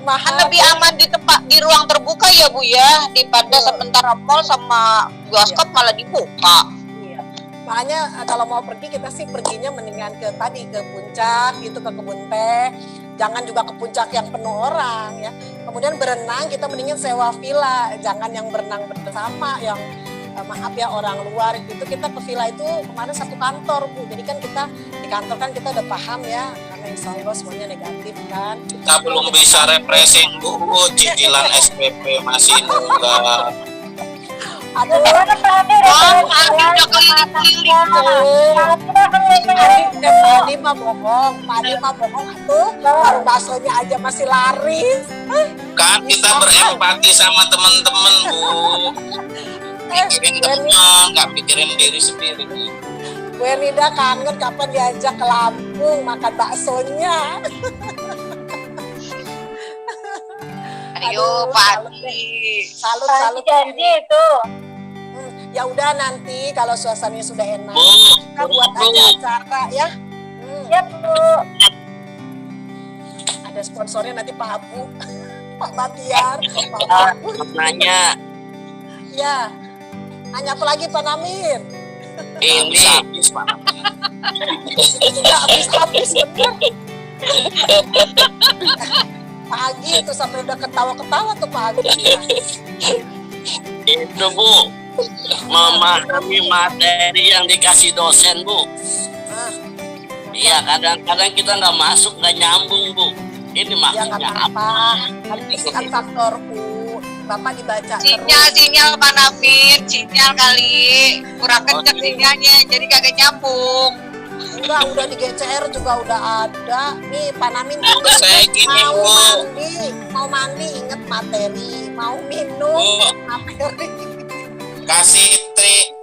[SPEAKER 3] mahal. Lebih aman di tempat di ruang terbuka ya Bu ya, daripada sementara mall sama bioskop malah dibuka.
[SPEAKER 1] Iya. Makanya kalau mau pergi kita sih perginya mendingan ke puncak gitu, ke kebun teh. Jangan juga ke puncak yang penuh orang ya. Kemudian berenang kita mendingan sewa villa, jangan yang berenang bersama yang maaf ya orang luar gitu. Kita ke villa itu kemarin satu kantor Bu. Jadi kan kita di kantor kan kita udah paham ya, karena insya Allah semuanya negatif kan.
[SPEAKER 2] Kita belum bisa refreshing Bu, cicilan SPP masih nunggak.
[SPEAKER 1] Aduh,
[SPEAKER 9] Gimana Pak Adi referensinya
[SPEAKER 1] Pak Adi mah bohong, tuh warung baksonya aja masih laris.
[SPEAKER 2] Kan kita berempati sama teman-teman Bu, pikirin teman, nggak pikirin diri sendiri.
[SPEAKER 1] Gue Nida kangen kapan diajak ke Lampung makan baksonya.
[SPEAKER 3] Ayo Pak Adi.
[SPEAKER 1] Salut.
[SPEAKER 9] janji itu.
[SPEAKER 1] Ya udah nanti kalau suasananya sudah enak,
[SPEAKER 4] Bu,
[SPEAKER 1] kita buat aja acara ya.
[SPEAKER 9] Ya Bu.
[SPEAKER 1] Ada sponsornya nanti Pak Abu, Pak Batiar, Pak Abu.
[SPEAKER 6] Nanya
[SPEAKER 1] Ya. Nanya apa lagi Pak Namin?
[SPEAKER 6] ini
[SPEAKER 2] Habis Pak.
[SPEAKER 1] Tidak habis-habis bener. Pak Agi itu sampai udah ketawa-ketawa tuh Pak Agi.
[SPEAKER 6] itu Bu, memahami materi yang dikasih dosen Bu.
[SPEAKER 1] Nah,
[SPEAKER 6] Iya, kadang-kadang kita nggak masuk, nggak nyambung Bu. Ini
[SPEAKER 1] ya nggak
[SPEAKER 6] maksudnya
[SPEAKER 1] apa-apa.
[SPEAKER 6] apa?
[SPEAKER 1] Kan itu kan faktor U. Bapak dibaca
[SPEAKER 3] Sinyal Pak Nafir, sinyal kali. Kurang kenceng sinyalnya, jadi kagak nyambung.
[SPEAKER 1] Enggak, udah di GCR juga udah ada. Nih Pak Namin
[SPEAKER 2] Udah saya gini Bu,
[SPEAKER 1] mau mandi inget materi, mau minum
[SPEAKER 2] Bu,
[SPEAKER 1] materi.
[SPEAKER 2] kasih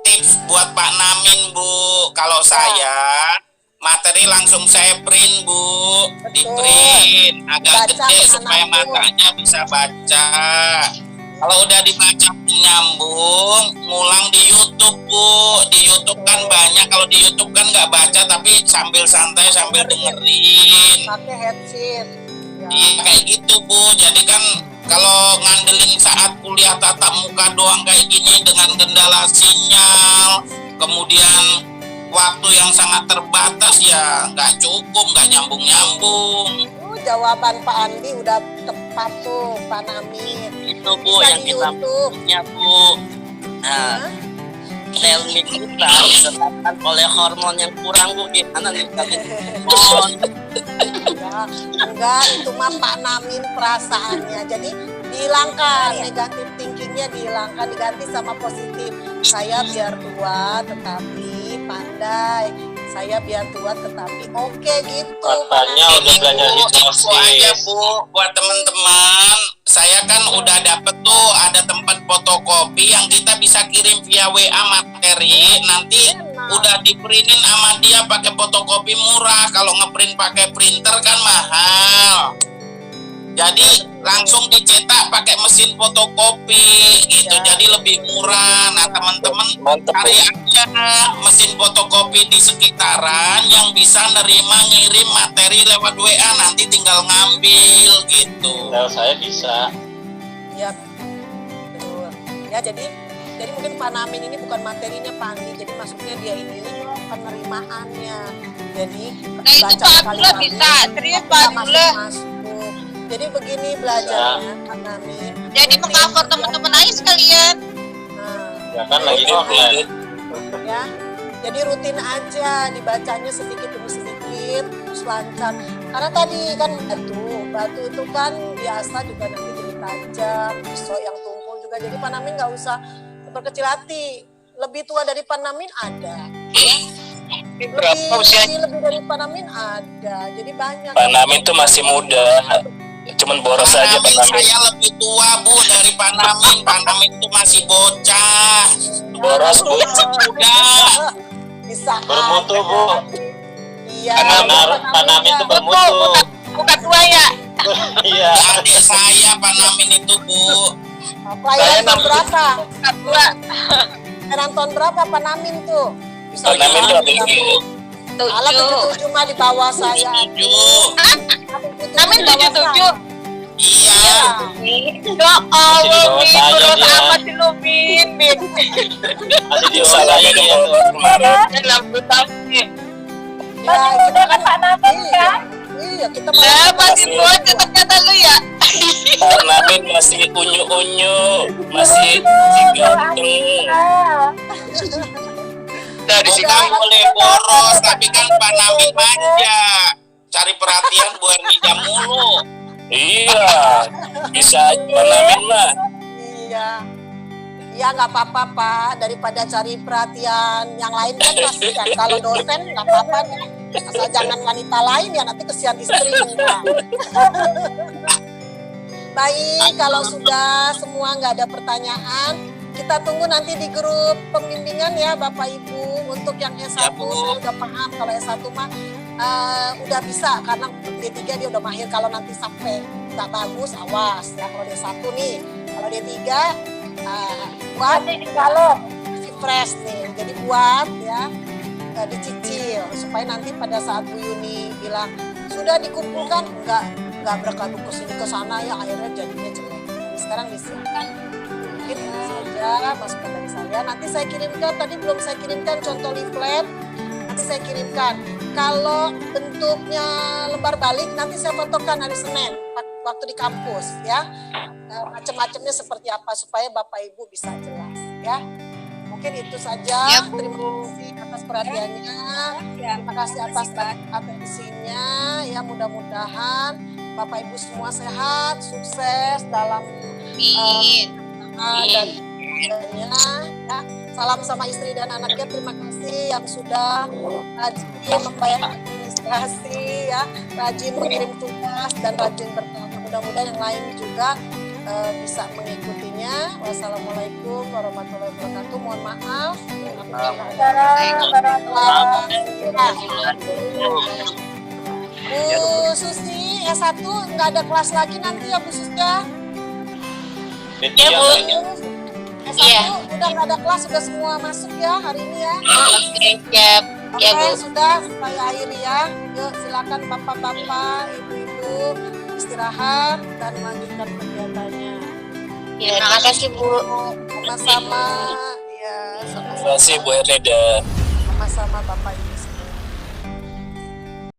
[SPEAKER 2] tips buat Pak Namin Bu. Kalau saya materi langsung saya print Bu, di print agak
[SPEAKER 1] Baca
[SPEAKER 2] gede supaya
[SPEAKER 1] anak-anak.
[SPEAKER 2] matanya bisa baca. Kalau udah dibaca nyambung, ngulang di YouTube Bu. Di YouTube kan banyak. Kalau di YouTube kan nggak baca tapi sambil santai sambil dengerin.
[SPEAKER 1] Pakai headset. Ya.
[SPEAKER 2] Iya kayak gitu Bu. Jadi kan kalau ngandelin saat kuliah tatap muka doang kayak gini dengan kendala sinyal, kemudian waktu yang sangat terbatas ya nggak cukup, nggak nyambung.
[SPEAKER 1] Jawaban Pak Andi udah tepat tuh Pak Namin.
[SPEAKER 6] Itu Bu
[SPEAKER 1] Bisa
[SPEAKER 6] yang
[SPEAKER 1] di
[SPEAKER 6] kita
[SPEAKER 1] YouTube.
[SPEAKER 6] punya Bu. Nah, sel kita disebabkan oleh hormon yang kurang Bu. Gimana nih hormon?
[SPEAKER 1] Enggak, itu mah Pak Namin perasaannya. Jadi dihilangkan, negatif thinkingnya dihilangkan, diganti sama positif. Saya biar tua tetapi pandai. Saya biar tua tetapi oke gitu.
[SPEAKER 5] Katanya udah belajar hipnosis.
[SPEAKER 2] aja Bu, buat teman-teman. Saya kan udah dapet tuh ada tempat fotokopi yang kita bisa kirim via WA materi. Nanti udah diprintin sama dia pakai fotokopi murah. Kalau ngeprint pakai printer kan mahal. Jadi langsung dicetak pakai mesin fotokopi gitu. Jadi lebih murah. Nah teman-teman cari aja mesin fotokopi di sekitaran yang bisa nerima ngirim materi lewat WA. Nanti tinggal ngambil gitu.
[SPEAKER 5] Kalau saya bisa.
[SPEAKER 1] Ya, betul. Ya jadi mungkin Pak Namin ini bukan materinya Pak Andi. Jadi maksudnya dia ini penerimaannya. Jadi
[SPEAKER 3] Nah itu Pak Abdullah bisa, serius Pak Abdullah.
[SPEAKER 1] Jadi begini belajarnya Pak Namin.
[SPEAKER 3] Jadi mengcover teman-teman aja sekalian.
[SPEAKER 1] Nah,
[SPEAKER 5] Ya kan lagi offline.
[SPEAKER 1] ya. Jadi rutin aja dibacanya sedikit demi sedikit terus lancar. Karena tadi kan batu itu kan biasa juga nanti jadi tajam, pisau yang tumpul juga. Jadi Pak Namin nggak usah berkecil hati. Lebih tua dari Pak Namin ada. Ya. Lebih dari Pak Namin ada. Jadi banyak.
[SPEAKER 10] Pak Namin tuh masih muda. Cuman boros aja Pak Namin.
[SPEAKER 2] Saya lebih tua Bu dari Pak Namin. Pak Namin itu masih bocah.
[SPEAKER 10] Boros Bu.
[SPEAKER 2] Udah.
[SPEAKER 1] Bisa
[SPEAKER 5] Bermutu
[SPEAKER 1] aja.
[SPEAKER 5] Bu.
[SPEAKER 1] Iya.
[SPEAKER 5] Pak Namin itu bermutu.
[SPEAKER 3] Bukan tua ya.
[SPEAKER 5] Iya.
[SPEAKER 2] Adik saya Pak Namin itu Bu.
[SPEAKER 1] Kelahiran tahun berapa?
[SPEAKER 3] Bukan tua.
[SPEAKER 1] Kelahiran tahun berapa Pak Namin tuh?
[SPEAKER 10] Pak Namin tuh
[SPEAKER 1] Alat 77 mah di bawah saya.
[SPEAKER 2] 77.
[SPEAKER 3] Namin 77.
[SPEAKER 2] Iya.
[SPEAKER 3] Ya Allah, Min, terus amat sih lu, Min.
[SPEAKER 5] Masih di
[SPEAKER 10] salah ya
[SPEAKER 5] dia tuh.
[SPEAKER 10] kemarin.
[SPEAKER 3] 60 tahun nih.
[SPEAKER 1] Ya, kita kan
[SPEAKER 9] Pak Namin kan?
[SPEAKER 1] Iya, kita
[SPEAKER 3] Nah, masih bocah ternyata lu ya.
[SPEAKER 10] Pak Namin masih unyu-unyu, masih ganteng.
[SPEAKER 2] Dari sini boleh boros, tapi kan Pak Namin manja. cari perhatian Bu Ernida mulu.
[SPEAKER 10] Iya, bisa menamin lah.
[SPEAKER 1] Iya. Ya nggak apa-apa Pak, daripada cari perhatian yang lain kan kasihan. Kalau dosen nggak apa-apa, asal jangan wanita lain ya nanti kesian istrinya. Baik, kalau sudah semua nggak ada pertanyaan, kita tunggu nanti di grup pembimbingan ya Bapak Ibu. Untuk yang S1
[SPEAKER 2] Ya,
[SPEAKER 1] saya
[SPEAKER 2] Bu.
[SPEAKER 1] udah paham, kalau S1 mah udah bisa karena D3 dia udah mahir. Kalau nanti sampai nggak bagus awas ya. Kalau D1 nih, kalau D3 buat masih fresh nih, jadi buat ya dicicil supaya nanti pada saat Bu Yuni bilang sudah dikumpulkan nggak berkabung ke sini ke sana ya akhirnya jadinya jelek. Jadi sekarang disiapkan. Mungkin itu saja masukan dari saya. Nanti saya kirimkan, tadi belum saya kirimkan contoh leaflet. Nanti saya kirimkan. Kalau bentuknya lembar balik nanti saya fotokan hari Senin waktu di kampus ya. Macam-macamnya seperti apa supaya Bapak Ibu bisa jelas ya. Mungkin itu saja. Terima kasih atas perhatiannya. Terima kasih atas atensinya. Ya mudah-mudahan Bapak Ibu semua sehat, sukses dalam dan ya. Salam sama istri dan anaknya. Terima kasih yang sudah rajin membayar administrasi ya, rajin mengirim tugas dan rajin bertanya. Mudah-mudahan yang lain juga bisa mengikutinya. Wassalamualaikum warahmatullahi wabarakatuh. Mohon maaf. Bu Susi S1 nggak ada kelas lagi nanti ya Bu Susi ya?
[SPEAKER 3] Ya Bu.
[SPEAKER 1] S1 udah nggak ada kelas, sudah semua masuk ya hari ini ya?
[SPEAKER 3] Oke, siap. Ya Bu.
[SPEAKER 1] Sudah saya akhiri ya. Yuk silakan bapak-bapak, ibu-ibu istirahat dan melanjutkan kegiatannya.
[SPEAKER 3] Ya, terima kasih Bu.
[SPEAKER 1] Sama-sama. Ya,
[SPEAKER 10] Terima kasih Bu Ernida.
[SPEAKER 1] sama-sama Bapak Ibu.